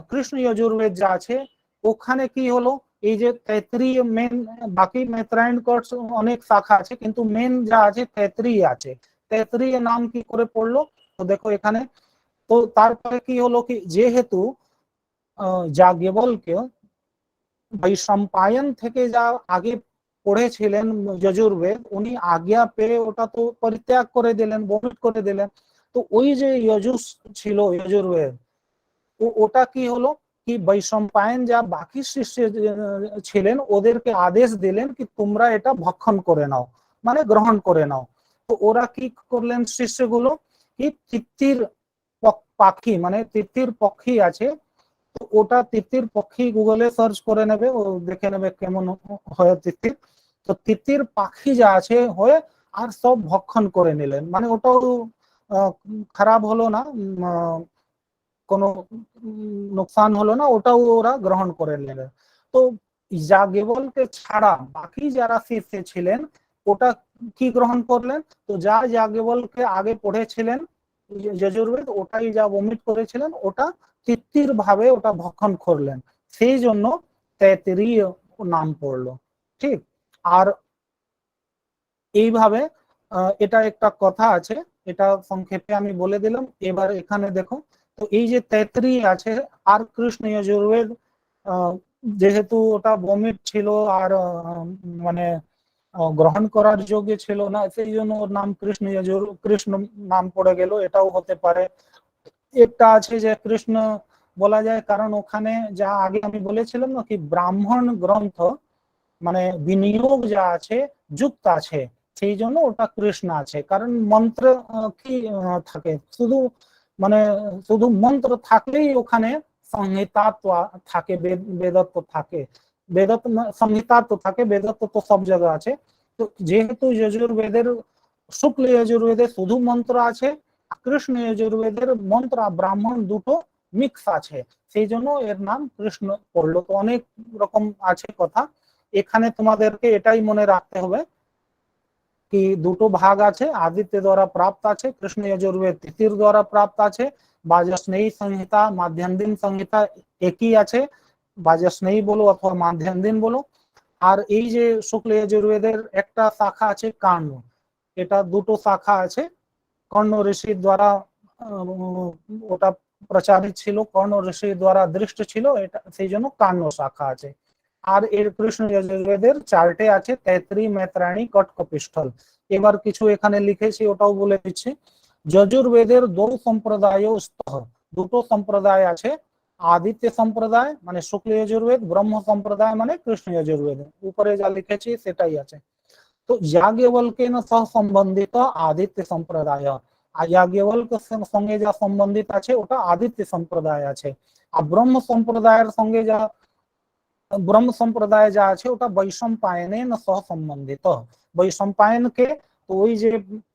কৃষ্ণ যজুর্বেদ যা আছে ওখানে কি হলো, এই যে তৈত্রীয় মেন, বাকি মেত্রায়ণ কোর্স অনেক শাখা আছে কিন্তু মেন যা আছে তৈত্রীয় আছে। তৈত্রীয় নাম কি করে পড়লো, তো দেখো এখানে। তো তারপরে কি হলো কি যেহেতু যাজ্ঞবল্ক্য বৈশম্পায়ন থেকে যা আগে পড়েছিলেন যজুর্বেদ, উনি আজ্ঞা পেয়ে ওটা তো পরিত্যাগ করে দিলেন, বমিট করে দিলেন। তো ওই যে যজুস ছিল যজুর্বেদ, ওটা কি হলো কি বৈশম্পায়ন যা বাকি শিষ্য ছিলেন ওদেরকে আদেশ দিলেন কি তোমরা এটা ভক্ষণ করে নাও, মানে গ্রহণ করে নাও। তো ওরা কি করলেন শিষ্যগুলো, কি তিতির পাখি মানে তিতির পক্ষী আছে, তো ওটা তিতির পক্ষী গুগলে সার্চ করে নেবে, ও দেখে নেবে কেমন হয় তিতির। তো তিতির পাখি যা আছে হয়ে আর সব ভক্ষণ করে নিলেন, মানে ওটাও খারাপ হলো না, কোনো নোকসান হলো না, ওটাও ওরা গ্রহণ করে নিলেন। তো যাজ্ঞবল্ক্য ছাড়া বাকি যারা শিষ্য ছিলেন ওটা কি গ্রহণ করলেন, তো যা যাজ্ঞবল্ক্য আগে পড়েছিলেন যজুর্বেদ ওটাই যা ওমিট করেছিলেন ওটা তিত্তির ভাবে ওটা ভক্ষণ করলেন, সেই জন্য তৈত্রীয় নাম পড়লো। ঠিক, আর এইভাবে এটা একটা কথা আছে, এটা সংক্ষেপে আমি বলে দিলাম। এবার এখানে দেখো, তো এই যে তৈত্রী আছে আর কৃষ্ণ যজুর্বেদ যেহেতু ওটা বমিট ছিল আর মানে গ্রহণ করার যোগ্য ছিল না, সেই জন্য ওর নাম কৃষ্ণ নাম পড়ে গেল, এটাও হতে পারে। একটা আছে যে কৃষ্ণ বলা যায় কারণ ওখানে যা আগে আমি বলেছিলাম না কি ব্রাহ্মণ গ্রন্থ মানে বিনিয়োগ যা আছে যুক্ত আছে, সেই জন্য ওটা কৃষ্ণ আছে। কারণ মন্ত্র কি থাকে, শুধু মানে শুধু মন্ত্র থাকলেই ওখানে সংহিতাত্ব থাকে, বেদত্ব থাকে, বেদত্ব সংহিতাত্ব থাকে, বেদত্ব তো সব জায়গায় আছে। তো যেহেতু যজুর্বেদের শুক্ল যজুর্বেদের শুধু মন্ত্র আছে, কৃষ্ণ যজুর্বেদের মন্ত্র আর ব্রাহ্মণ দুটো মিক্স আছে, সেই জন্য এর নাম কৃষ্ণ পড়লো। তো অনেক রকম আছে কথা, এখানে তোমাদেরকে এটাই মনে রাখতে হবে কি দুটো ভাগ আছে, আদিত্য দ্বারা প্রাপ্ত আছে, কৃষ্ণ যজুর্বেদ তিতির দ্বারা প্রাপ্ত আছে, বাজস্নেয়ী সংহিতা মাধ্যম দিন সংহিতা একই আছে, বাজস্নেয়ী বলো অথবা মাধ্যম দিন বলো। আর এই যে শুক্ল যজুর্বেদের একটা শাখা আছে কাণ্ড, এটা দুটো শাখা আছে, কর্ণ ঋষির দ্বারা ওটা প্রচারিত ছিল, কর্ণ ঋষির দ্বারা দৃষ্ট ছিল, এটা সেই জন্য কাণ্ড শাখা আছে। আর এর কৃষ্ণ যজুর্বেদের চারটে আছে, তৈত্রী মেত্রায়ণী কটকপিষ্ঠল। এবার কিছু এখানে লিখেছি ওটাও বলে দিচ্ছি। যজুর্বেদের দো সম্প্রদায় স্তর, দুটো সম্প্রদায় আছে, আদিত্য সম্প্রদায় মানে শুক্ল যজুর্বেদ, ব্রহ্ম সম্প্রদায় মানে কৃষ্ণ যজুর্বেদ, উপরে যা লিখেছি সেটাই আছে। তো যাজ্ঞবল্ক্যেন সহ সম্বন্ধিত আদিত্য সম্প্রদায়, আর যাজ্ঞবল্কের সঙ্গে যা সম্বন্ধিত আছে ওটা আদিত্য সম্প্রদায় আছে। আর ব্রহ্ম সম্প্রদায়ের সঙ্গে যা ব্রহ্ম সম্প্রদায় যা আছে ওটা বৈশম্পায়নের সহ সম্বন্ধিত। বৈশম্পায়নকে তো ওই যে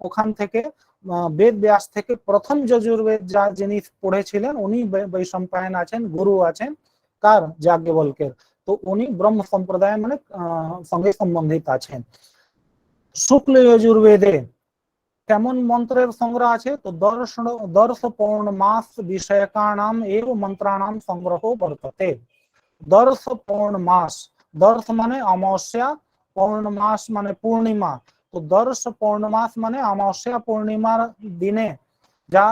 ওখান থেকে বেদ ব্যাস থেকে প্রথম যজুর্বেদ যা যিনি পড়েছিলেন উনি বৈশম্পায়ন আছেন, গুরু আছেন কার, যাজ্ঞবল্কের। তো উনি ব্রহ্ম সম্প্রদায় মানে সঙ্গে সম্বন্ধিত আছেন। শুক্ল যজুর্বেদে কেমন মন্ত্রের সংগ্রহ আছে? তো দর্শ পৌর্ণমাস বিষয়কানাম এব মন্ত্রাणाम সংগ্রহ বর্ততে। দর্শ পৌর্ণমাস, দর্শ মানে অমাবস্যা, পৌর্ণমাস মানে পূর্ণিমা। তো দর্শ পৌর্ণমাস মানে অমাবস্যা পূর্ণিমার দিনে যা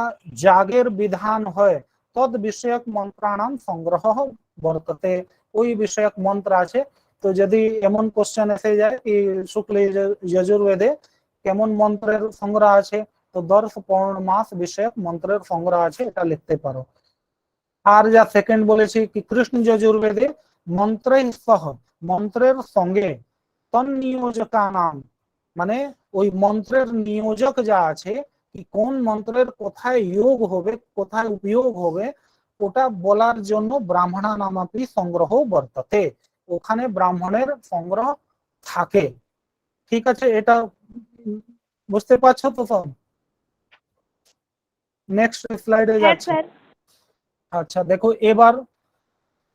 যাগের বিধান হয় তদ বিষয়ক মন্ত্রাणाम সংগ্রহ বর্ততে, ওই বিষয়ক মন্ত্র আছে। তো যদি এমন কোশ্চেন এসে যায় কি শুক্ল যজুর্বেদে কেমন মন্ত্রের সংগ্রহ আছে, তো দর্শ পৌর্ণমাস বিষয়ক মন্ত্রের সংগ্রহ আছে, এটা লিখতে পারো। আর যা সেকেন্ড বলেছি কি কৃষ্ণ যজুর্বেদে মন্ত্রের সহ, মন্ত্রের সঙ্গে তন্নিয়োজকা নাম মানে ওই মন্ত্রের নিয়োজক যা আছে কি কোন মন্ত্রের কোথায় যোগ হবে কোথায় উপয়োগ হবে ওটা বলার জন্য ব্রাহ্মণা নামাপি সংগ্রহ বর্ততে, ওখানে ব্রাহ্মণের সংগ্রহ থাকে। ঠিক আছে, এটা বুঝতে পারছো তো সব? নেক্সট স্লাইডে হ্যাঁ যাচ্ছে। স্যার। আচ্ছা দেখো এবার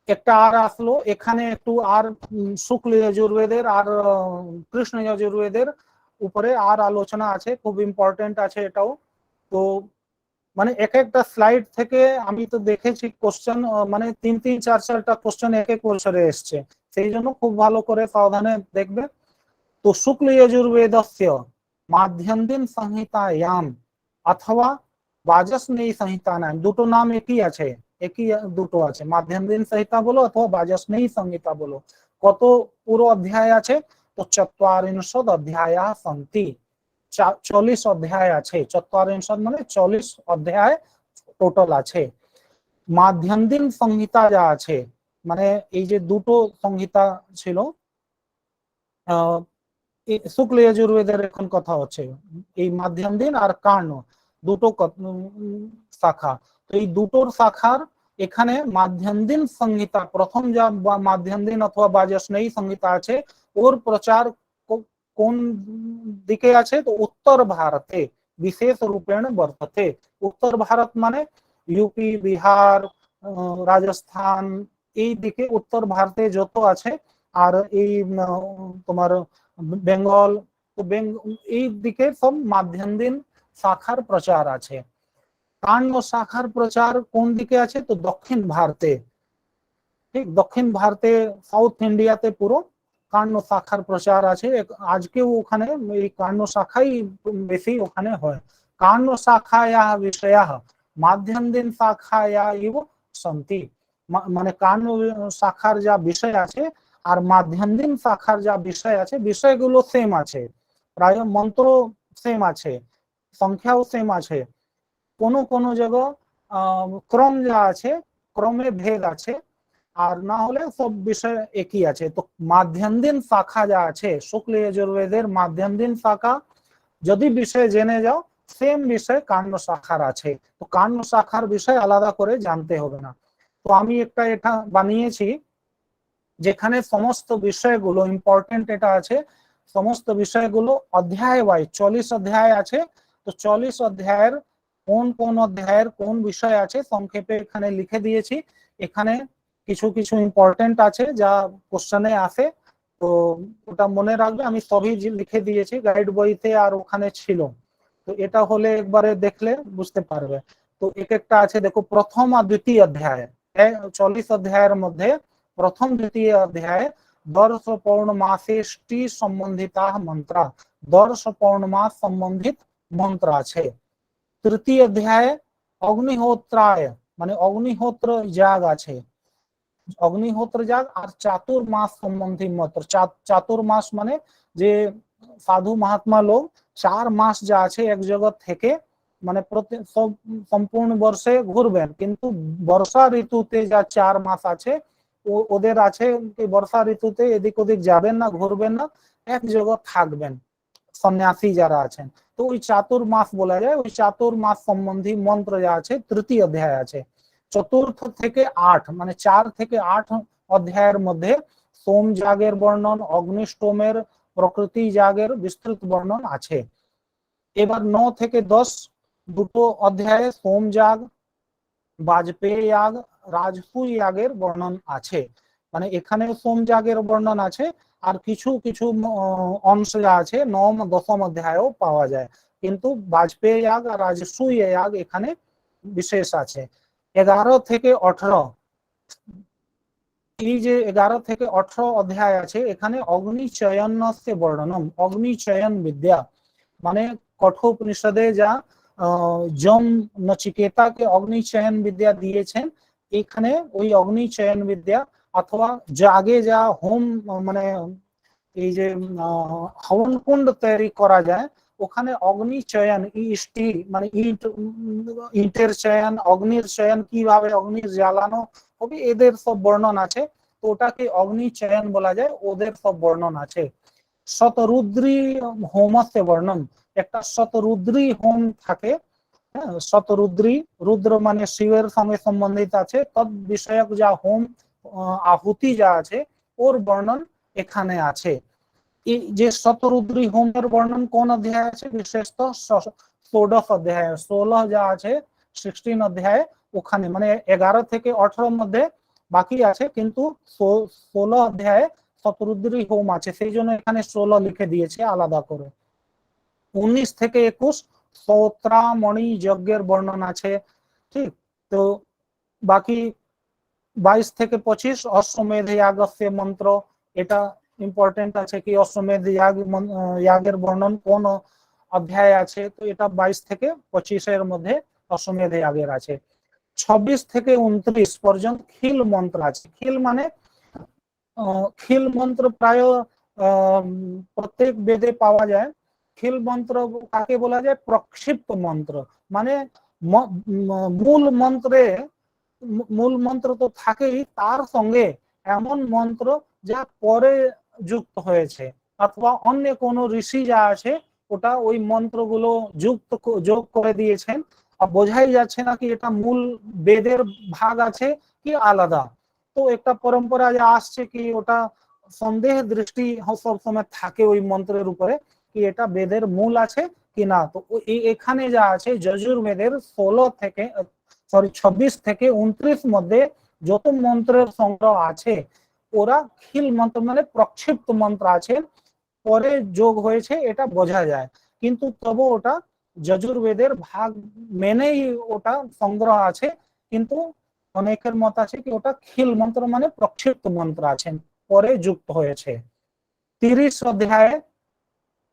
একটা আর আসলো এখানে একটু আর শুক্ল যজুর্বেদের আর কৃষ্ণ যজুর্বেদের উপরে আর আলোচনা আছে, খুব ইম্পর্টেন্ট আছে এটাও। তো মানে এক একটা স্লাইড থেকে আমি তো দেখেছি কোশ্চেন মানে 3-4টা কোশ্চেন এক এক বছরে এসছে, সেই জন্য খুব ভালো করে সাবধানে দেখবে। তো শুক্ল যজুর্বেদস্য মাধ্যন্দিন সংহিতায়াম অথবা বাজস্নেয়ী সংহিতা নাম, দুটো নাম একই আছে, একই দুটো আছে, মাধ্যন্দিন সংহিতা বলো অথবা বাজস্নেয়ী সংহিতা বলো। কত পুরো অধ্যায় আছে? তো ৪৪ অধ্যায় সন্তি, 40 অধ্যায় আছে। ৪৪ মানে 40 অধ্যায় টোটাল আছে। মাধ্যন্দিন সংহিতা যা আছে মানে এই যে দুটো সংহিতা ছিল, শুক্ল যজুর্বেদের এখন কথা হচ্ছে এই মাধ্যম দিন আর কার্ণ দুটো শাখা। তো এই দুটোর শাখার এখানে মাধ্যম দিন সংহিতা প্রথম যা মাধ্যম দিন অথবা বাজস্নেয়ী সংহিতা আছে ওর প্রচার কোন দিকে আছে? তো উত্তর ভারতে বিশেষ রূপেণ বর্ততে। উত্তর ভারত মানে ইউপি, বিহার, রাজস্থান, এই দিকে উত্তর ভারতে যত আছে। আর এই তোমার বেঙ্গল, তো এই দিকে সব মাধ্যম দিন শাখার প্রচার আছে। কাণ্ড শাখার প্রচার কোন দিকে আছে? তো দক্ষিণ ভারতে, ঠিক দক্ষিণ ভারতে সাউথ ইন্ডিয়াতে পুরো কাণ্ড শাখার প্রচার আছে। আজকেও ওখানে এই কাণ্ড শাখাই বেশি ওখানে হয়। কাণ্ড শাখায়া বিষয়া মাধ্যম দিন শাখায়া ইব সন্তি, মানে কাণ্ড শাখার যা বিষয় আছে আর মাধ্যম দিন শাখার যা বিষয় আছে বিষয়গুলো সেম আছে, প্রায় মন্ত্র সেম আছে, সংখ্যাও সেম আছে। কোন কোন জায়গা ক্রম যা আছে ক্রমে ভেদ আছে, আর না হলে সব বিষয় একই আছে। তো মাধ্যম দিন শাখা যা আছে শুক্ল যজুর্বেদের মাধ্যম দিন শাখা যদি বিষয় জেনে যাও সেম বিষয় কাণ্ড শাখার আছে, তো কাণ্ড শাখার বিষয় আলাদা করে জানতে হবে না। তো আমি একটা এটা বানিয়েছি যেখানে সমস্ত বিষয়গুলো ইম্পর্টেন্ট এটা আছে, সমস্ত বিষয়গুলো অধ্যায় ওয়াইজ 40 অধ্যায় আছে। তো 40 অধ্যায়ের কোন কোন অধ্যায়ের কোন বিষয় আছে সংক্ষেপে এখানে লিখে দিয়েছি। এখানে কিছু কিছু ইম্পর্টেন্ট আছে যা কোশ্চেনে আসে, তো ওটা মনে রাখবে, আমি সবই লিখে দিয়েছি গাইড বইতে আর ওখানে ছিল। তো এটা হলে একবারে দেখলে বুঝতে পারবে। তো এক একটা আছে দেখো, প্রথম আর দ্বিতীয় অধ্যায় 40 অধ্যায়ের মধ্যে প্রথম দ্বিতীয় অধ্যায় দর্শ পৌর্ণমাসেষ্টি সম্বন্ধিতা মন্ত্র, দর্শ পৌর্ণমাস সম্বন্ধিত মন্ত্র আছে। তৃতীয় অধ্যায় অগ্নিহোত্রায় মানে অগ্নিহোত্র যাগ আছে, অগ্নিহোত্র যাগ আর চাতুর্মাস সম্বন্ধী মন্ত্র। চাতুর্মাস মানে যে সাধু মহাত্মা লোক 4 মাস যা আছে এক জগৎ থেকে মানে সম্পূর্ণ বর্ষে ঘুরবেন, কিন্তু বর্ষা ঋতুতে যা 4 মাস আছে ওদের আছে বর্ষা ঋতুতে এদিক ওদিক যাবেন না, ঘুরবেন না, এক জগৎ থাকবেন সন্ন্যাসী যারা আছেন। তো ওই চাতুর্মাস বলা যায়, ওই চাতুর্মাস সম্বন্ধী মন্ত্র যা আছে তৃতীয় অধ্যায় আছে। চতুর্থ থেকে 8 মানে 4 থেকে 8 অধ্যায়ের মধ্যে সোম যাগের বর্ণন, অগ্নিষ্টমের, প্রকৃতি যাগের বিস্তৃত বর্ণন আছে। এবার 9 থেকে 10 দুটো অধ্যায়ে সোম যাগ, বাজপেয়ী যাগ, রাজসূয় যাগের বর্ণন আছে। মানে এখানে সোম যাগের বর্ণন আছে, আর কিছু কিছু অংশ যা আছে 9ম 10ম অধ্যায়েও পাওয়া যায়, কিন্তু বাজপেয়ী যাগ আর রাজসূয় যাগ এখানে বিশেষ আছে। 11 থেকে 18 এই যে 11 থেকে 18 অধ্যায় আছে, এখানে অগ্নিচয়নস্য বর্ণনম, অগ্নিচয়ন বিদ্যা মানে কঠোপনিষদে যা যম নচিকেতাকে অগ্নিচয়ন বিদ্যা দিয়েছেন, এখানে ওই অগ্নিচয়ন বিদ্যা অথবা যাগে যা হোম মানে এই যে হবন কুণ্ড তৈরি করা যায়, ওখানে অগ্নিচয়ন ইষ্টি মানে ইটের চয়ন, অগ্নির চয়ন, কিভাবে অগ্নি জ্বালানো হবে এদের সব বর্ণন আছে। তো ওটাকে অগ্নিচয়ন বলা যায়, ওদের সব বর্ণন আছে। শতরুদ্রী হোমস্য বর্ণন, একটা শতরুদ্রী হোম থাকে, হ্যাঁ, শতরুদ্রী, রুদ্র মানে শিবের সঙ্গে সম্বন্ধিত আছে, তদ বিষয়ক যা হোম আহুতি যা আছে ওর বর্ণন এখানে আছে। এই যে শতরুদ্রী হোমের বর্ণন কোন অধ্যায় আছে, বিশেষত ষোড়শ অধ্যায়, 16 যা আছে 16 অধ্যায় ওখানে, মানে 11 থেকে 18 মধ্যে বাকি আছে, কিন্তু 16 অধ্যায়ে শতরুদ্রী হোম আছে, সেই জন্য এখানে 16 লিখে দিয়েছে আলাদা করে। 19 থেকে 21 স্তোত্রামণি যজ্ঞের বর্ণন আছে, ঠিক। তো বাকি 22 থেকে 25 অশ্বমেধ যাগস্য মন্ত্র, এটা ইম্পর্টেন্ট আছে কি অশ্বমেধ যাগের বর্ণন কোন অধ্যায় আছে, তো এটা 22 থেকে 25 এর মধ্যে অশ্বমেধ যাগের আছে। 26 থেকে 29 পর্যন্ত খিল মন্ত্র আছে। খিল মানে খিল মন্ত্র প্রায় প্রত্যেক বেদে পাওয়া যায়। খিল মন্ত্র কাকে বলা যায়, প্রক্ষিপ্ত মন্ত্র, মানে মূল মন্ত্র তো থাকেই, তার সঙ্গে এমন মন্ত্র যা পরে যুক্ত হয়েছে, অথবা অন্য কোন ঋষি যা আছে ওটা ওই মন্ত্রগুলো যোগ করে দিয়েছেন, আর বোঝাই যাচ্ছে না কি এটা মূল বেদের ভাগ আছে কি আলাদা। তো একটা পরম্পরা যা আসছে কি ওটা সন্দেহ দৃষ্টি সবসময় থাকে ওই মন্ত্রের উপরে কি এটা বেদের মূল আছে কি না। তো এখানে যা আছে যজুর্বেদের 26 থেকে 29 মধ্যে যত মন্ত্রের সংগ্রহ আছে, ওরা খিল মন্ত্র মানে প্রক্ষিপ্ত মন্ত্র আছে, পরে যোগ হয়েছে এটা বোঝা যায়, কিন্তু তবু ওটা যজুর্বেদের ভাগ মেনেই ওটা সংগ্রহ আছে, কিন্তু অনেকের মত আছে কি ওটা খিল মন্ত্র মানে প্রক্ষিপ্ত মন্ত্র আছেন, পরে যুক্ত হয়েছে। 30 অধ্যায়ে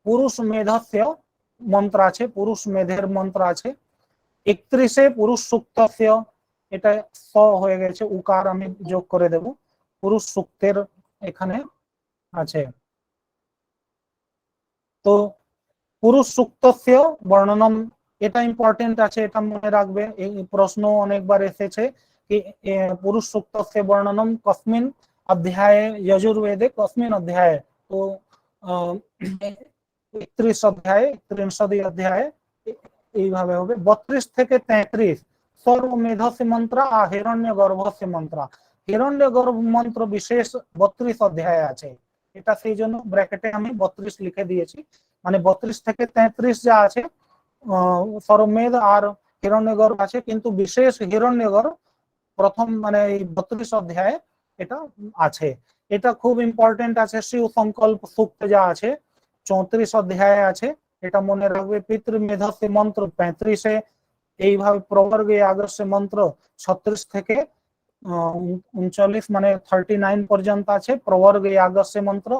পুরুষ মেধস্য মন্ত্র আছে, পুরুষ মেধের মন্ত্র আছে। 31-এ পুরুষ সুক্তস্য, এটা স হয়ে গেছে, উকার আমি যোগ করে দেব, পুরুষ সুক্তের এখানে আছে। তো পুরুষ সুক্তস্য বর্ণনম, এটা ইম্পর্টেন্ট আছে, এটা মনে রাখবে, এই প্রশ্ন অনেকবার এসেছে কি পুরুষ সুক্তস্য বর্ণনম কস্মিন অধ্যায়ে যজুর্বেদে কস্মিন অধ্যায়ে। তো 31 অধ্যায়ে 63 অধ্যায়ে এইভাবে হবে। 32 থেকে 33 সর্বমেধস্য মন্ত্র আর হিরণ্য গর্ভস্য মন্ত্র, হিরণ্য গর্ভ মন্ত্র বিশেষ 32 অধ্যায়ে আছে, এটা সেই জন্য ব্র্যাকেটে আমি 32 লিখে দিয়েছি। মানে 32 থেকে 33 যা আছে সর্বমেধ আর হিরণ্যগর্ভ আছে, কিন্তু বিশেষ হিরণ্যগর্ভ প্রথম মানে এই 32 অধ্যায়ে এটা আছে। এটা খুব ইম্পর্টেন্ট আছে। শিব সংকল্প সূক্ত যা আছে 34 অধ্যায়ে আছে, এটা মনে রাখবে। পিতৃ মেধস্য মন্ত্র 35-এ, এইভাবে প্রবর্গ যাগস্য মন্ত্র 36 থেকে 39 মানে 39 পর্যন্ত আছে প্রবর্গ যাগস্য মন্ত্র।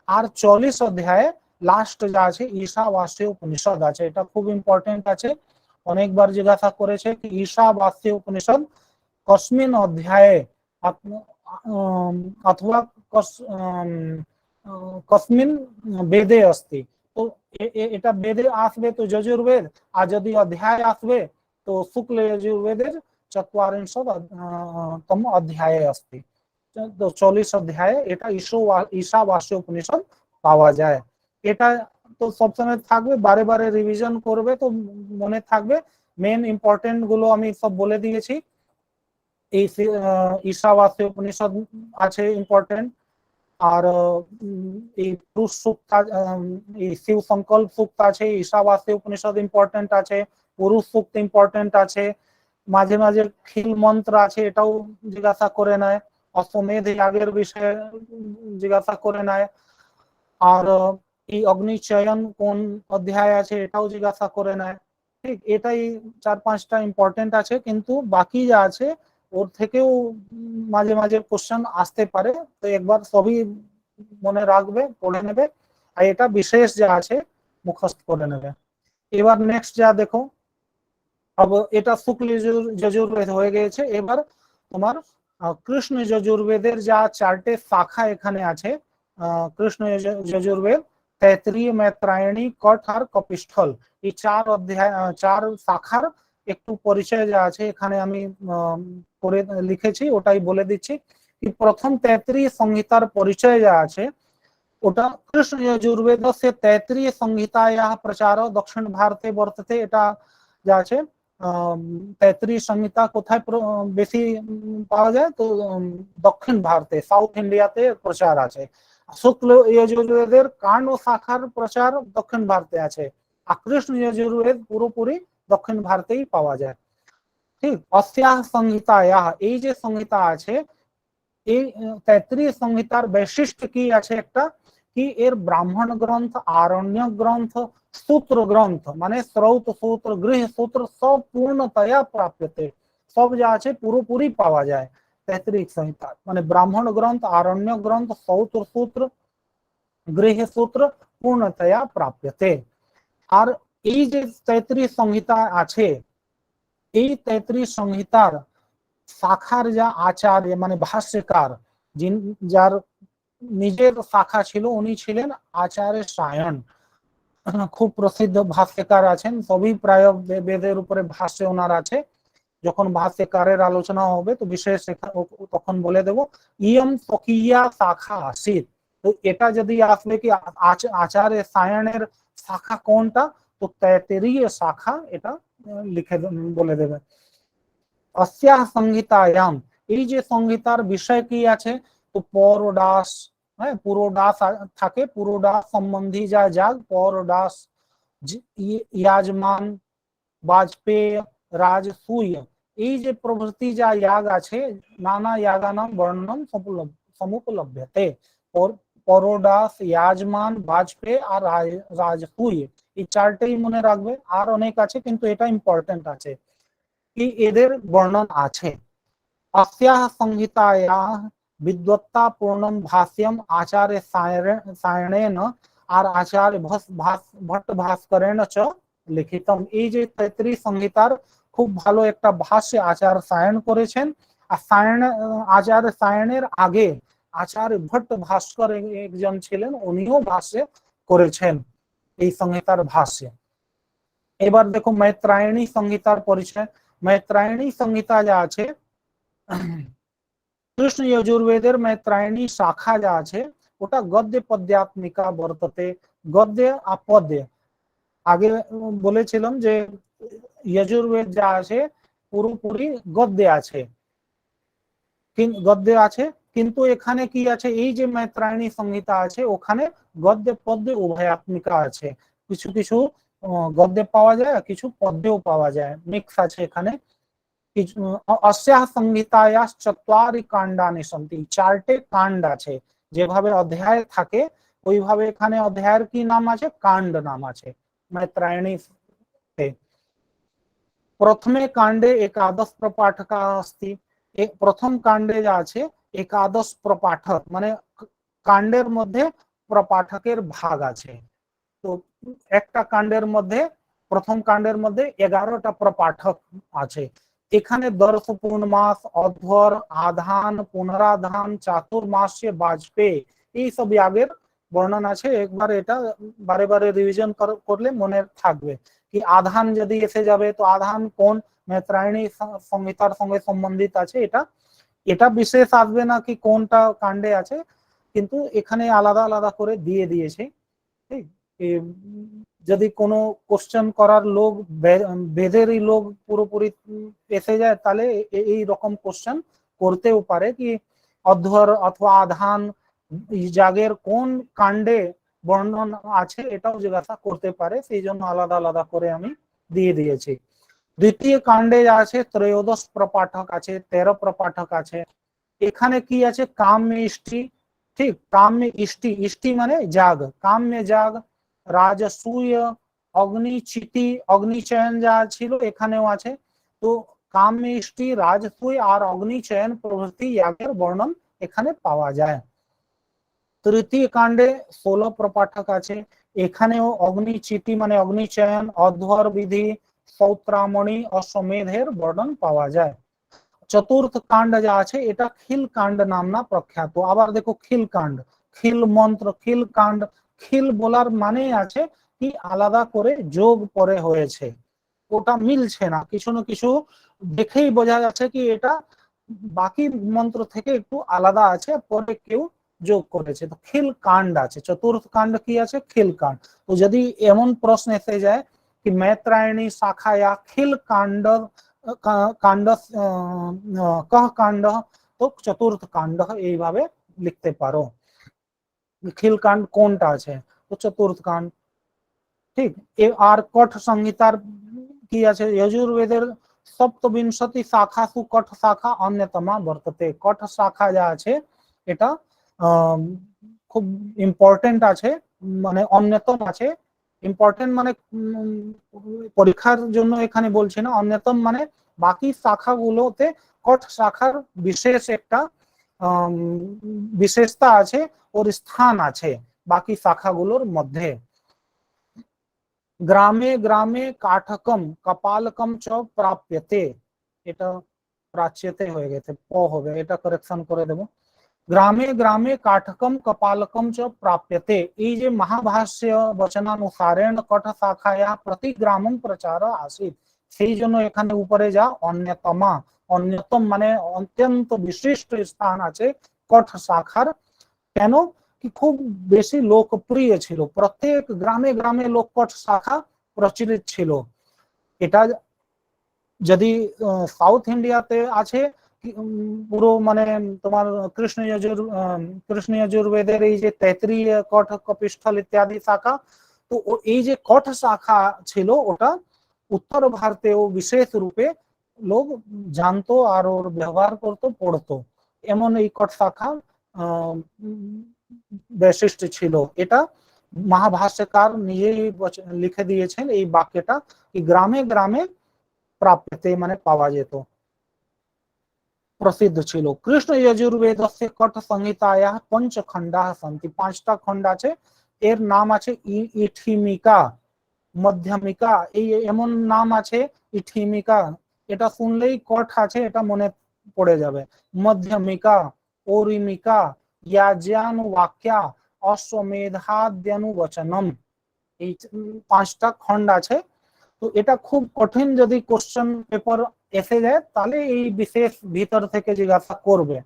আর 40 অধ্যায়ে লাস্ট যা আছে ঈশাবাস্য উপনিষদ আছে, এটা খুব ইম্পর্টেন্ট আছে, অনেকবার জিজ্ঞাসা করেছে কি ঈশাবাস্য উপনিষদ কস্মিন অধ্যায়ে অথবা কস্মিন বেদে अस्ति। তো এটা বেদে আসবে তো যজুর্বেদ, আর যদি অধ্যায় আসবে তো শুক্ল যজুর্বেদের 44তম অধ্যায়ে अस्ति। তো 40 অধ্যায়ে এটা ঈশাবাস্য উপনিষদ পাওয়া যায়। এটা তো সবসময় থাকবে, বারে বারে রিভিশন করবে তো মনে থাকবে। মেন ইম্পর্টেন্ট গুলো আমি সব বলে দিয়েছি। এই ঈশাবাসী উপনিষদ আছে ইম্পর্টেন্ট, আর এই পুরুষ সূক্ত, এই শিব সংকল্প সূক্ত আছে, ঈশাবাসী উপনিষদ ইম্পর্টেন্ট আছে, পুরুষ সূক্ত ইম্পর্টেন্ট আছে, মাঝে মাঝে খিল মন্ত্র আছে, এটাও জিজ্ঞাসা করে নেয়, অশ্বমেধ যাগের বিষয়ে জিজ্ঞাসা করে নেয়, আর এই অগ্নিচয়ন কোন অধ্যায় আছে এটাও জিজ্ঞাসা করে নেয়। ঠিক, এটাই 4-5টা ইম্পর্টেন্ট আছে, কিন্তু বাকি যা আছে ওর থেকেও মাঝে মাঝে কোশ্চেন আসতে পারে, তো একবার সবই মনে রাখবে, পড়ে নেবে, আর এটা বিশেষ যা আছে মুখস্থ করে নেবে। এবার নেক্সট যা দেখো, এটা শুক্ল যজুর্বেদ হয়ে গেছে। এবার তোমার কৃষ্ণ যজুর্বেদের যা 4টে শাখা এখানে আছে, কৃষ্ণ যজুর্বেদ, তৈত্তিরীয়, मैत्रायणी, কঠ আর কপিষ্ঠল, এই 4 অধ্যায় 4 শাখার একটু পরিচয় যা আছে এখানে আমি করে লিখেছি, ওটাই বলে দিচ্ছি। कि प्रथम तैत्तिरीय संहितार परिचय যা আছে ওটা কৃষ্ণ যজুর্বেদ সে तैत्तिरीय संहितायाः प्रचार दक्षिण भारते वर्तते। এটা যা আছে तैत्तिरीय संहिता কোথায় বেশি পাওয়া যায়, তো দক্ষিণ ভারতে, সাউথ ইন্ডিয়াতে প্রচার আছে। শুক্ল যজুর্বেদের কাণ্ড ও শাখার প্রচার দক্ষিণ ভারতে আছে, আর কৃষ্ণ যজুর্বেদ পুরোপুরি দক্ষিণ ভারতেই পাওয়া যায়। ঠিক, अस्याः संहितायाः এই যে সংহিতা আছে, এই तैत्तिरीय संहितार বৈশিষ্ট্য কি আছে একটা, কি এর ব্রাহ্মণ গ্রন্থ, আরণ্য গ্রন্থ, सूत्र ग्रंथ माने स्रोत सूत्र गृह सूत्र सब पूर्णतया प्राप्यते, सब যা আছে পুরোপুরি পাওয়া যায় तैत्तिरीय संहिता, মানে ব্রাহ্মণ গ্রন্থ, আরণ্য গ্রন্থ, সৌত্র সূত্র, গৃহ সূত্র পূর্ণতয়া প্রাপ্যতে। আর এই যে तैत्तिरीय संहिता আছে, এই तैत्तिरीय संहितार শাখার যা আচার্য মানে ভাষ্যকার, যার নিজের শাখা ছিল, উনি ছিলেন আচার্য সায়ন, খুব প্রসিদ্ধ ভাষ্যকার আছেন, সবই প্রায় বেদের উপরে ভাষ্য ওনার আছে। যখন ভাষ্যকারের আলোচনা হবে তো বিশেষ তখন বলে দেব। ইয়ম স্বকীয়া শাখা আসিত, তো এটা যদি আসবে কি আচার্য সায়নের শাখা কোনটা, তো तैत्तिरीय শাখা, এটা লিখে বলে দেবে। अस्याः संहितायाम এই যে সংহিতার বিষয় কি আছে, তো পরদাস, হ্যাঁ পুরোদাস থাকে, পুরোদাস সম্বন্ধী যা যাগ, পরদাস, ইয়াজমান, বাজপেয়, রাজসূয়, এই যে প্রভৃতি যা ইয়াগ আছে, নানা ইয়াগানাম বর্ণনম সমুপলভ্যতে। পরদাস, ইয়াজমান, বাজপেয় আর রাজসূয়, এই 4টেই মনে রাখবে, আর অনেক আছে কিন্তু এটা ইম্পর্টেন্ট আছে কি এদের বর্ণন আছে। अस्याः संहितायाः विद्वत्तापूर्णं भाष्यम आचार्य सायणेन আর আচার্য ভট্ট ভাস্করেণ চ লিখিতম। এই যে तैत्तिरीय संहितार খুব ভালো একটা ভাষ্য আচার্য সায়ন করেছেন, আর আচার্য সায়নের আগে আচার্য ভট্ট ভাস্কর একজন ছিলেন, উনিও ভাষ্য করেছেন এই সংহিতার ভাষ্য। এবার দেখো मैत्रायणी संहितार পরিচয়। मैत्रायणी संहिता যা আছে, কৃষ্ণ যজুর্বেদের मैत्रायणी শাখা যা আছে ওটা গদ্য পদ্যাত্মিকা বর্ততে, গদ্য আর পদ্য। আগে বলেছিলাম যে যজুর্বেদ যা আছে পুরোপুরি গদ্য আছে, কিন্তু এখানে কি আছে, এই যে मैत्रायणी সংহিতা আছে ওখানে গদ্য পদ্য উভয়াত্মিকা আছে, কিছু কিছু গদ্যে পাওয়া যায়, কিছু পদ্যেও পাওয়া যায়, মিক্স আছে এখানে। अस्याः संहितायाः चत्वारि काण्डानि सन्ति, 4টে কাণ্ড আছে, যেভাবে অধ্যায় থাকে ওইভাবে এখানে অধ্যায়ের কি নাম আছে, কাণ্ড নাম আছে मैत्रायणी। প্রথমে কাণ্ডে একাদশ প্রপাঠকা अस्ति, প্রথম কাণ্ডে যা আছে একাদশ প্রপাঠক, মানে কাণ্ডের মধ্যে প্রপাঠকের ভাগ আছে। তো একটা কাণ্ডের মধ্যে, প্রথম কাণ্ডের মধ্যে 11টা প্রপাঠক আছে। এখানে দর্শ, পূর্ণমাস, অধ্বর, আধান, পুনরাধান, চাতুর্মাস্য, বাজপেয়ী, এই সব ইয়াগের বর্ণন আছে। একবার এটা বারে বারে রিভিশন করলে মনে থাকবে কি আধান যদি এসে যাবে তো আধান কোন मैत्रायणी সংহিতার সঙ্গে সম্বন্ধিত আছে, এটা বিশেষ আসবে না কি কোনটা কাণ্ডে আছে, কিন্তু এখানে আলাদা আলাদা করে দিয়ে দিয়েছে। ঠিক, যদি কোনো কোশ্চেন করার লোক বেদেরই লোক পুরোপুরি এসে যায় তাহলে এই রকম কোশ্চেন করতেও পারে কি অধ্বর অথবা আধান যাগের কোন কাণ্ডে বর্ণন আছে এটাও জিজ্ঞাসা করতে পারে, সেই জন্য আলাদা আলাদা করে আমি দিয়ে দিয়েছি। দ্বিতীয় কাণ্ডে যা আছে ত্রয়োদশ প্রপাঠক আছে, 13 প্রপাঠক আছে। এখানে কি আছে কাম্য ইষ্টি, ঠিক কাম্য ইষ্টি, ইষ্টি মানে যাগ, কাম্য যাগ, রাজসূয়, অগ্নিচিতি, অগ্নিচয়ন যা ছিল এখানেও আছে। তো কাম্য ইষ্টি, রাজসূয় আর অগ্নিচয়ন প্রভৃতি যাগের বর্ণন এখানে পাওয়া যায়। তৃতীয় কাণ্ডে 16 প্রপাঠক আছে, এখানেও অগ্নিচিতি মানে অগ্নিচয়ন, অধ্বর বিধি, সৌত্রামণি, অশ্বমেধের বর্ণন পাওয়া যায়। চতুর্থ কাণ্ড যা আছে এটা খিল কাণ্ড নামনা প্রখ্যাত। আবার দেখো খিল কাণ্ড, খিল মন্ত্র, খিল কাণ্ড, খিল বলার মানে আছে কি আলাদা করে যোগ পরে হয়েছে, ওটা মিলছে না, কিছু না কিছু দেখেই বোঝা যাচ্ছে কি এটা বাকি মন্ত্র থেকে একটু আলাদা আছে, পরে কেউ যোগ করেছে, তো খিল কাণ্ড আছে। চতুর্থ কাণ্ড কি আছে খিল কাণ্ড। তো যদি এমন প্রশ্ন এসে যায় कि मैत्रायणी शाखा या खिल कांड कांड कह कांड, तो चतुर्थ कांड এইভাবে লিখতে পারো। খিল কাণ্ড কোনটা আছে, তো চতুর্থ কাণ্ড, ঠিক। আর কঠ সংহিতার কি আছে, যজুর্বেদের সপ্তবিংশতি শাখাসু কঠ শাখা অন্যতমা বর্ততে। কঠ শাখা যা আছে এটা খুব ইম্পর্টেন্ট আছে, মানে অন্যতম আছে। ইম্পর্টেন্ট মানে পরীক্ষার জন্য এখানে বলছি না, অন্যতম মানে বাকি শাখাগুলোতে কঠ শাখার বিশেষ একটা বিশেষতা আছে, ওর স্থান আছে বাকি শাখাগুলোর মধ্যে। গ্রামে গ্রামে কাঠকম কপালকম চ প্রাপ্যতে, এটা প্রাচ্যতে হয়ে গেছে, প হবে, এটা কারেকশন করে দেব। গ্রামে গ্রামে কাঠকম কপালকম চ প্রাপ্যতে, এই যে মহাভাষ্য বচনানুসারেণ কঠ শাখায়া প্রতি গ্রামম প্রচার আসিত, সেই জন্য এখানে উপরে যা অন্যতমা, অন্যতম মানে অত্যন্ত বিশিষ্ট স্থান আছে কঠ শাখার। কেন কি খুব বেশি লোকপ্রিয় ছিল, প্রত্যেক গ্রামে গ্রামে লোককঠ শাখা প্রচলিত ছিল। এটা যদি সাউথ ইন্ডিয়াতে আছে পুরো মানে তোমার কৃষ্ণ যজুর্বেদের এই যে 33 কঠ কপিষ্ঠল ইত্যাদি শাখা, তো এই যে কঠ শাখা ছিল ওটা উত্তর ভারতেও বিশেষ রূপে লোক জানতো আর ওর ব্যবহার করতো, পড়তো, এমন এই কঠ শাখা বৈশিষ্ট্য ছিল। এটা মহাভাষ্যকার নিজেই লিখে দিয়েছেন এই বাক্যটা, কি গ্রামে গ্রামে প্রাপ্যতে মানে পাওয়া যেত, প্রসিদ্ধ ছিল। কৃষ্ণ যজুর্বেদস্য কঠ সংহিতায়া পঞ্চখণ্ডা সন্তি, 5টা খণ্ড আছে, এর নাম আছে ইঠিমিকা, মধ্যমিকা, এই এমন নাম আছে ইঠিমিকা, এটা শুনলেই কঠ আছে এটা মনে পড়ে যাবে। মধ্যমিকা, অরিমিকা, ইয়াজ্ঞানুবাক্যা, অশ্বমেধাদ্যানুবচনম, এই 5টা খণ্ড আছে। তো এটা খুব কঠিন, যদি কোশ্চেন পেপার এসে যায় তাহলে এই বিশেষ ভিতর থেকে জিজ্ঞাসা করবে,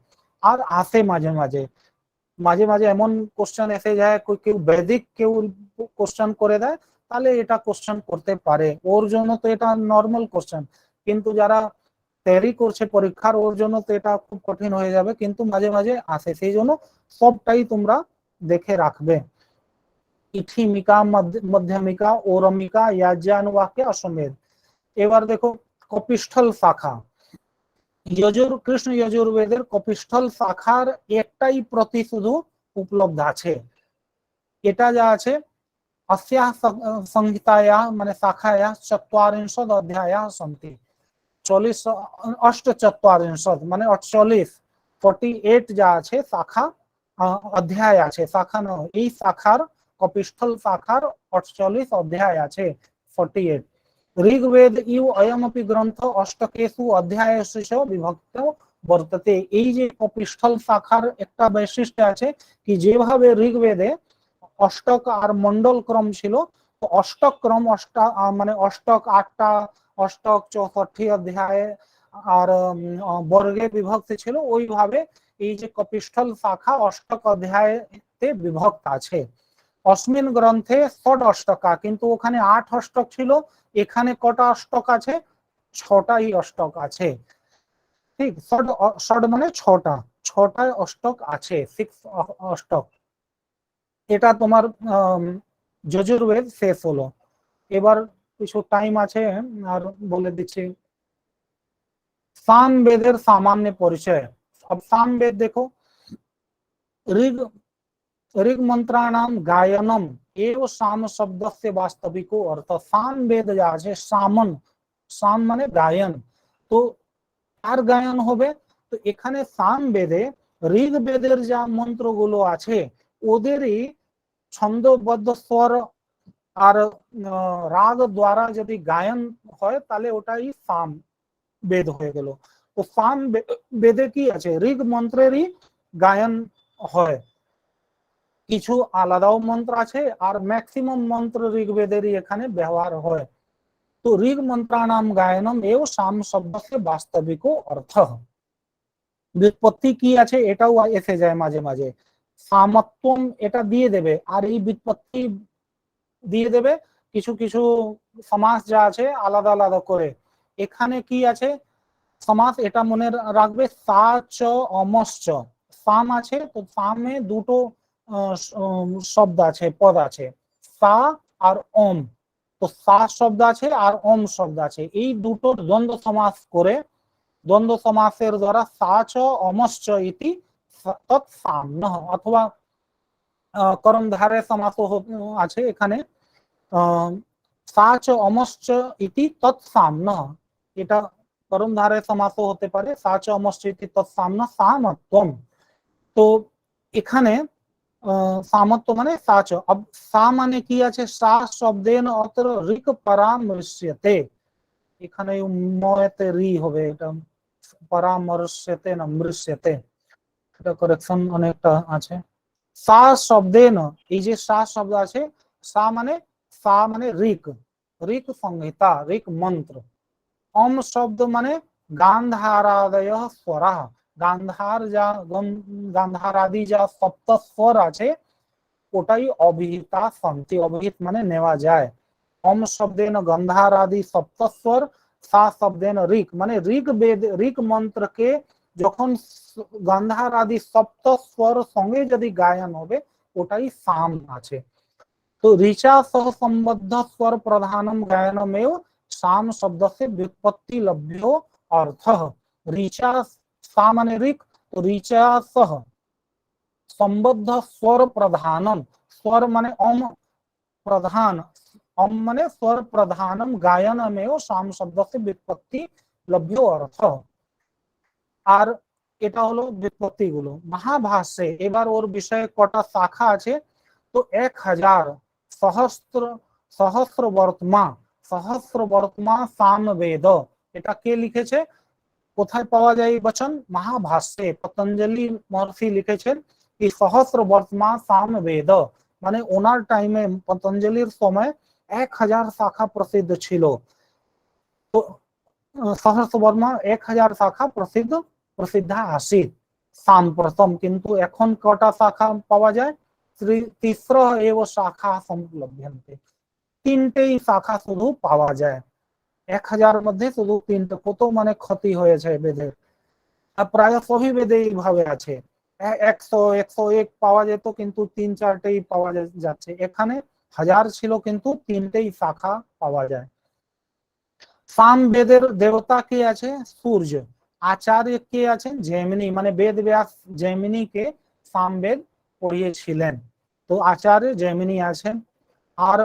আর আসে মাঝে মাঝে, মাঝে মাঝে এমন কোশ্চেন এসে যায়, কেউ বৈদিক কেউ কোশ্চেন করে দেয়, তাহলে এটা কোশ্চেন করতে পারে, ওর জন্য তো এটা নর্মাল কোশ্চেন, কিন্তু যারা তৈরি করছে পরীক্ষার ওর জন্য তো এটা খুব কঠিন হয়ে যাবে, কিন্তু মাঝে মাঝে আসে, সেই জন্য সবটাই তোমরা দেখে রাখবে। ইঠিমিকা, মধ্যমিকা, ওরমিকা, ইয়াজ্ঞানুবাক্য, অশ্বমেধ। এবার দেখো কপিষ্ঠল শাখা, কৃষ্ণ যজুর্বেদের কপিষ্ঠল শাখার একটাই প্রতি শুধু উপলব্ধ আছে, এটা যা আছে अस्याः संहितायाः মানে শাখাयाः ৪৪ অধ্যায়াः সन्ति, 48 মানে 48 যা আছে শাখা, অধ্যায় আছে, শাখা নয়, এই শাখার কপিষ্ঠল শাখার 48 অধ্যায় আছে, 48। ঋগ্বেদ ইউ অয়মপি গ্রন্থ অষ্টকেষু অধ্যায়েষু বিভক্ত বর্ততে, এই যে কপিষ্ঠল শাখার একটা বৈশিষ্ট্য আছে কি যেভাবে ঋগ্বেদে অষ্টক আর মন্ডল ক্রম ছিল, তো অষ্টক ক্রম মানে অষ্টক 8টা, অষ্টক 64 অধ্যায় আর বর্গে বিভক্ত ছিল, ওইভাবে এই যে কপিষ্ঠল শাখা অষ্টক অধ্যায়তে বিভক্ত আছে। অস্মিন গ্রন্থে ষট অষ্টকা, কিন্তু ওখানে 8 অষ্টক ছিল, এখানে কটা অষ্টক আছে? 6টাই অষ্টক আছে। ঠিক, ষট মানে 6টা অষ্টক আছে, 6 অষ্টক। এটা তোমার যজুর্বেদ শেষ হলো। এবার কিছু টাইম আছে আর বলে দিচ্ছি। सामवेदेर सामान्य परिचय। अब सामवेद देखो, ऋग ऋग मंत्राणाम गायनम एव साम शब्द से वास्तविको अर्थ। सामवेद যা আছে, সামন, সাম মানে গায়ন, তো আর গায়ন হবে। তো এখানে সামবেদে ঋগ্বেদের যা মন্ত্রগুলো আছে ওদেরই ছন্দবদ্ধ স্বর আর রাগ দ্বারা যদি গায়ন হয় তাহলে ওটাই সাম বেদ হয়ে গেল। তো সাম বেদে কি আছে? ঋগ মন্ত্রেরই গায়ন হয়, কিছু আলাদাও মন্ত্র আছে আর ম্যাক্সিমাম মন্ত্র ঋগ্বেদেরই এখানে ব্যবহার হয়। তো ঋগ মন্ত্রানাম গায়নম এও সাম শব্দ সে বাস্তবিক অর্থ। ব্যুৎপত্তি কি আছে এটাও এসে যায় মাঝে মাঝে। সামত্বম এটা দিয়ে দেবে, আর এই ব্যুৎপত্তি দিয়ে দেবে কিছু কিছু সমাস যা আছে আলাদা আলাদা করে। এখানে কি আছে সমাস এটা মনে রাখবে, সা চ অমশ্চ। সাম আছে, তো সামে দুটো শব্দ আছে, পদ আছে, সা আর ওম। তো সা শব্দ আছে আর ওম শব্দ আছে, এই দুটোর দ্বন্দ্ব সমাস করে, দ্বন্দ্ব সমাসের দ্বারা সা চ অমশ্চ ইতি তৎসাম্যঃ, অথবা কর্মধারে সমাস আছে এখানে, সা চ অমশ্চ ইতি তৎসাম্যঃ, এটা কর্মধারে সমাসও হতে পারে, সা চ অমশ্চ ইতি তৎসাম্যঃ সামত্বম। তো এখানে সামত্ব মানে সা চ। अब সা মানে কি আছে? সা শব্দেন অত্র ঋক পরামর্শ্যতে, এখানে ময়তে রি হবে, এটা পরামর্শ্যতে না মৃশ্যতে, এটা কারেকশন অনেকটা আছে। সা শব্দেন, এই যে সা শব্দ আছে, সা মানে ঋক, ঋক সংহিতা, ঋক মন্ত্র। ওম শব্দ মানে গান্ধারাদয় স্বরা, গান্ধার যা গান্ধারাদি যা সপ্ত স্বর আছে ওটাই অভিহিতা সন্তি, অভিহিত মানে নেওয়া যায়। ওম শব্দেন গন্ধারাদি সপ্ত স্বর, সা শব্দেন ঋক, মানে ঋগ্বেদ ঋক মন্ত্রকে যখন গান্ধার আদি সপ্ত স্বর সঙ্গে যদি গায়ন হবে ওটাই সাম আছে। तो ऋचा सह संबद्ध स्वर प्रधानम गायनमेव साम शब्द से व्युत्पत्ति लभ्यो अर्थ। ऋचा सा माने ऋक, तो ऋचा सह संबद्ध स्वर प्रधानम, स्वर माने ओम प्रधान, ओम माने स्वर प्रधानम गायनमेव साम शब्द से व्युत्पत्ति लभ्यो अर्थ। আর এটা হলো व्युत्पत्ति গুলো। মহাভাষ্যে এবার ওর বিষয়ে কটা শাখা আছে, তো 1000 সহস্র বর্তমা সামবেদ, এটা কে লিখেছে? কোথায় পাওয়া যায় এই বচন? মহাভাষ্যে পতঞ্জলি মহর্ষি লিখেছেন কি সহস্র বর্তমা সামবেদ, মানে ওনার টাইমে পতঞ্জলির সময় 1000 শাখা প্রসিদ্ধ ছিল। তো সহস্র বর্মা 1000 শাখা প্রসিদ্ধা আসিত সাম্প্রতম, কিন্তু এখন কটা শাখা পাওয়া যায়? তিস্র এব শাখা সম্লভ্যন্তে, তিনটেই শাখা শুধু পাওয়া যায়। 1000 মধ্যে শুধু তিনটে, কত মানে ক্ষতি হয়েছে বেদের। আর প্রায় সবই বেদে এইভাবে আছে, 100 101 পাওয়া যেত কিন্তু 3-4টেই পাওয়া যাচ্ছে, এখানে 1000 ছিল কিন্তু তিনটেই শাখা পাওয়া যায়। সামবেদের দেবতা কে আছে? সূর্য। আচার্য কে আছেন? জৈমিনী, মানে বেদ ব্যাস জৈমিনীকে সামবেদ পড়িয়েছিলেন, তো আচার্য জৈমিনী আছেন। আর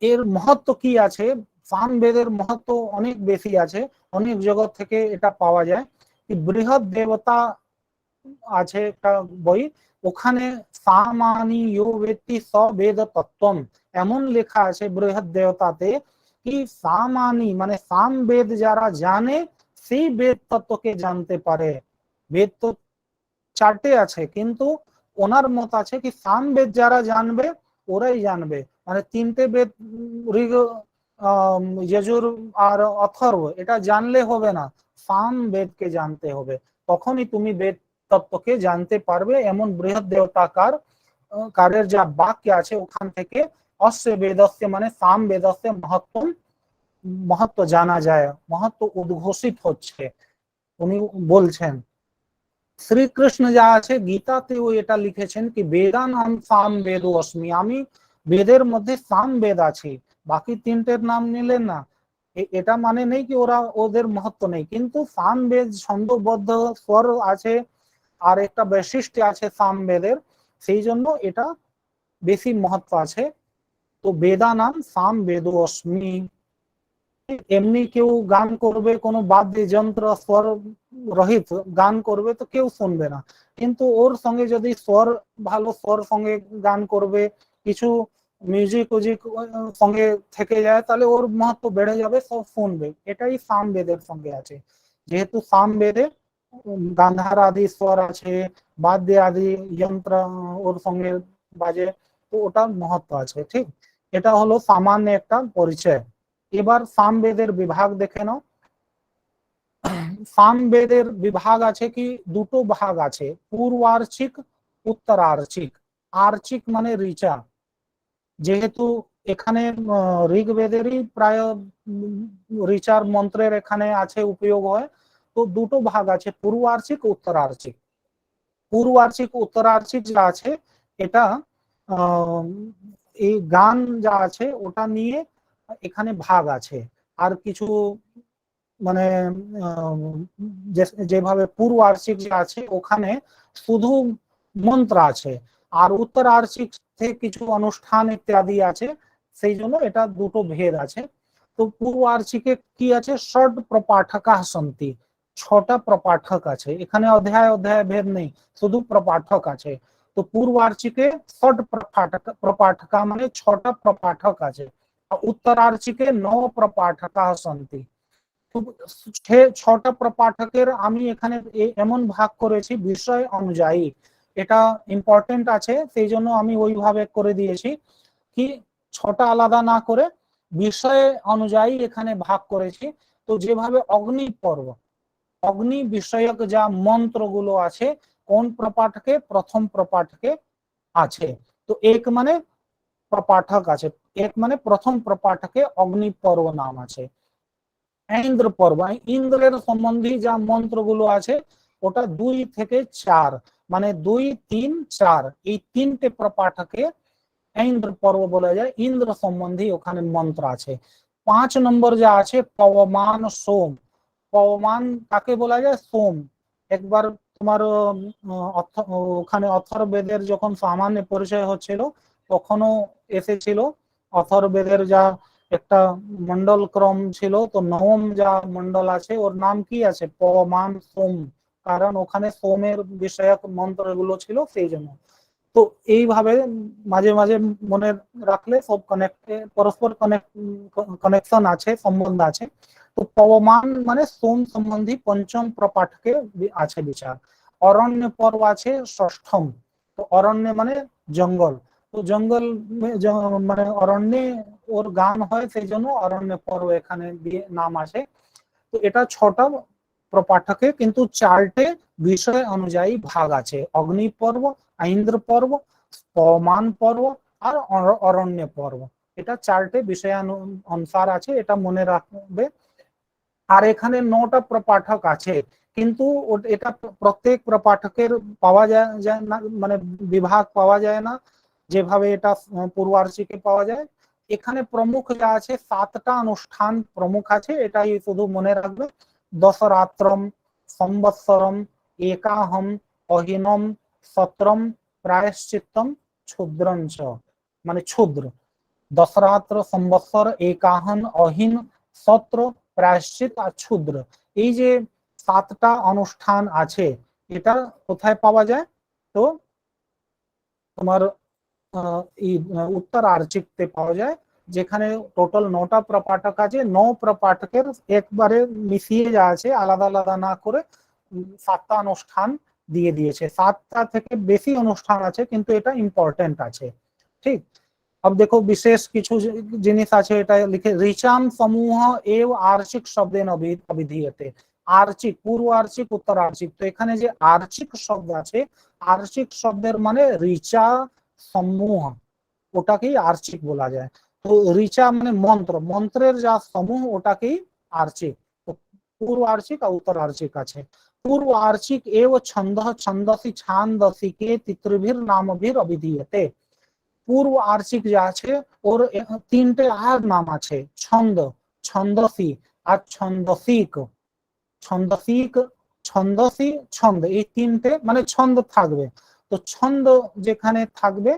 এর মহত্ব কি আছে? সামবেদের মহত্ব অনেক বেশি আছে, অনেক জগৎ থেকে এটা পাওয়া যায়। বৃহৎ দেবতা আছে একটা বই, ওখানে সামানি ইয়ো বেত্তি সবেদ তত্ত্বম এমন লেখা আছে বৃহৎ দেবতাতে, কি সামানি মানে সামবেদ যারা জানে সেই বেদ তত্ত্বকে জানতে পারে। বেদ তো 4টে আছে, কিন্তু ওনার মত আছে কি সামবেদ যারা জানবে ওরাই জানবে, মানে 3টে বেদ ঋগ যজুর আর অথর্ব, এটা জানলে হবে না, সাম বেদকে জানতে হবে, তখনই তুমি বেদ তত্ত্বকে জানতে পারবে। এমন বৃহৎ দেবতাকার কারের যা বাক্য আছে ওখান থেকে অস্য বেদস্য মানে সাম বেদস্য মহত্ব জানা যায়, মহত্ব উদ্ঘোষিত হচ্ছে। উনি বলছেন শ্রীকৃষ্ণ যা আছে গীতাতেও এটা লিখেছেন কি বেদানাম সাম বেদ অস্মি, আমি বেদের মধ্যে সাম বেদ আছে, বাকি তিনটের নাম নিলেন না। এটা মানে নেই কি ওরা ওদের মহত্ব নেই, কিন্তু সাম বেদ ছন্দবদ্ধ স্বর আছে আর একটা বৈশিষ্ট্য আছে সাম বেদের, সেই জন্য এটা বেশি মহত্ব আছে। তো বেদানাম সাম বেদ অস্মি। এমনি কেউ গান করবে, কোনো বাদ্যযন্ত্র স্বর রহিত গান করবে তো কেউ শুনবে না, কিন্তু ওর সঙ্গে যদি স্বর ভালো স্বর সঙ্গে গান করবে, কিছু মিউজিক সঙ্গে থেকে যায়, তাহলে ওর মহত্ব বেড়ে যাবে, সব শুনবে। এটাই সামবেদের সঙ্গে আছে, যেহেতু সামবেদে গান্ধার আদি স্বর আছে, বাদ্য আদি যন্ত্র ওর সঙ্গে বাজে, তো ওটার মহত্ব আছে। ঠিক, এটা হলো সামান্য একটা পরিচয়। এবার সামবেদের বিভাগ দেখে নাও। সামবেদের বিভাগ আছে কি দুটো ভাগ আছে, পূর্বার্চিক উত্তরার্চিক। আর্চিক মানে ঋচা, যেহেতু এখানে ঋগ্বেদেরই প্রায় ঋচার মন্ত্রের এখানে আছে উপয়োগ হয়, তো দুটো ভাগ আছে পূর্বার্চিক উত্তরার্চিক। পূর্বার্চিক উত্তরার্চিক যা আছে এটা এই গান যা আছে ওটা নিয়ে এখানে ভাগ আছে। আর কিছু মানে যেভাবে পূর্বার্চিক যে আছে ওখানে শুধু মন্ত্র আছে, আর উত্তরার্চিক থেকে কিছু অনুষ্ঠান ইত্যাদি আছে, সেই জন্য এটা দুটো ভেদ আছে। তো পূর্বার্চিকে কি আছে, ষট প্রপাঠকা সন্তি, 6টা প্রপাঠক আছে, এখানে অধ্যায় অধ্যায় ভেদ নেই, শুধু প্রপাঠক আছে। তো পূর্বার্চিকে ষট প্রপাঠকা মানে 6টা প্রপাঠক আছে, উত্তরার্চিকে 9 প্রপাঠকা সন্তি। 6টা প্রপাঠকের আমি এখানে এমন ভাগ করেছি বিষয় অনুযায়ী, এটা ইম্পর্টেন্ট আছে সেই জন্য আমি ওইভাবে করে দিয়েছি কি 6টা আলাদা না করে বিষয় অনুযায়ী এখানে ভাগ করেছি। তো যেভাবে অগ্নি পর্ব, অগ্নি বিষয়ক যা মন্ত্রগুলো আছে কোন প্রপাঠকে, প্রথম প্রপাঠকে আছে, তো এক মানে প্রপাঠক আছে, এক মানে প্রথম প্রপাঠকে অগ্নি পর্ব নাম আছে। ইন্দ্র পর্ব, ইন্দ্রের সম্বন্ধী যা মন্ত্রগুলো আছে ওটা 2 থেকে 4, মানে 2, 3, 4 এই 3টে প্রপাঠকে ইন্দ্র পর্ব বলা যায়। ইন্দ্র সম্বন্ধী ওখানে মন্ত্র আছে। 5 নম্বর যা আছে পবমান সোম, পবমান কাকে বলা যায়, সোম। একবার তোমার ওখানে অথর্ববেদের যখন সামান্য পরিচয় হচ্ছিল তখনও এসেছিল, অথর্ববেদের যা একটা মন্ডল ক্রম ছিল, তো নবম যা মন্ডল আছে ওর নাম কি আছে, পবমান সোম, কারণ ওখানে সোমের বিষয়ক মন্ত্রগুলো ছিল সেই জন্য। তো এইভাবে মাঝে মাঝে মনে রাখলে সব পরস্পর কানেকশন আছে, সম্বন্ধ আছে। তো পবমান মানে সোম সম্বন্ধী পঞ্চম প্রপাঠকে আছে বিচার। অরণ্য পর্ব আছে 6ম, তো অরণ্য মানে জঙ্গল, তো জঙ্গল মানে অরণ্যে ওর গান হয় সেই জন্য অরণ্য পর্ব এখানে দিয়ে নাম আছে। তো এটা 6টা প্রপাঠকে কিন্তু 4টে বিষয় অনুযায়ী ভাগ আছে, অগ্নি পর্ব, ইন্দ্র পর্ব, পবমান পর্ব আর অরণ্য পর্ব। এটা 4টে বিষয় অনুসার আছে, এটা মনে রাখবে। আর এখানে 9টা প্রপাঠক আছে, কিন্তু এটা প্রত্যেক প্রপাঠকের পাওয়া যায় না, মানে বিভাগ পাওয়া যায় না যেভাবে এটা পূর্বার্চিকে পাওয়া যায়। এখানে প্রমুখ যা আছে 7টা অনুষ্ঠান প্রমুখ আছে, এটাই শুধু মনে রাখবে। দশরাত্রম, সংবৎসরম, একাহম, অহিনম, সত্রম, প্রায়শ্চিত্তম, ক্ষুদ্রঞ্চ মানে ক্ষুদ্র। দশরাত্র, সংবৎসর, একাহন, অহিন, সত্র, প্রায়শ্চিত আর ক্ষুদ্র, এই যে 7টা অনুষ্ঠান আছে এটা কোথায় পাওয়া যায়, তো তোমার এই উত্তরার্চিকতে পাওয়া যায়, যেখানে টোটাল 9টা প্রপাঠক আছে। 9 প্রপাঠকের একবারে মিশিয়ে যা আছে আলাদা আলাদা না করে 7টা অনুষ্ঠান দিয়ে দিয়েছে। 7টা থেকে বেশি অনুষ্ঠান আছে কিন্তু এটা ইম্পর্টেন্ট আছে। ঠিক, अब देखो विशेष কিছু জিনিস আছে, এটা লিখে ঋচাম সমূহ এव आर्चिक শব্দেন অভিধীয়তে। আর্চিক, পূর্ব আর্চিক, উত্তর আর্চিক, তো এখানে যে আর্চিক শব্দ আছে, আর্চিক শব্দের মানে ঋচা সমূহ ওটাকেই আর্চিক বলা যায়। তো ঋচা মানে মন্ত্র, মন্ত্রের যা সমূহ ওটাকেই আর্চিক। তো পূর্ব আর্চিক আর উত্তর আর্চিক আছে। पूर्व आर्चिक एव छंद छंदसी छांदसी के तित्रिभिर नामभिर अभिधीयते। पूर्व आर्चिक যা আছে ওর তিনটে আর নাম আছে, ছন্দ, ছন্দসী আর ছন্দসিক। ছন্দসিক, ছন্দসী, ছন্দ, এই তিনটে মানে ছন্দ থাকবে। তো ছন্দ যেখানে থাকবে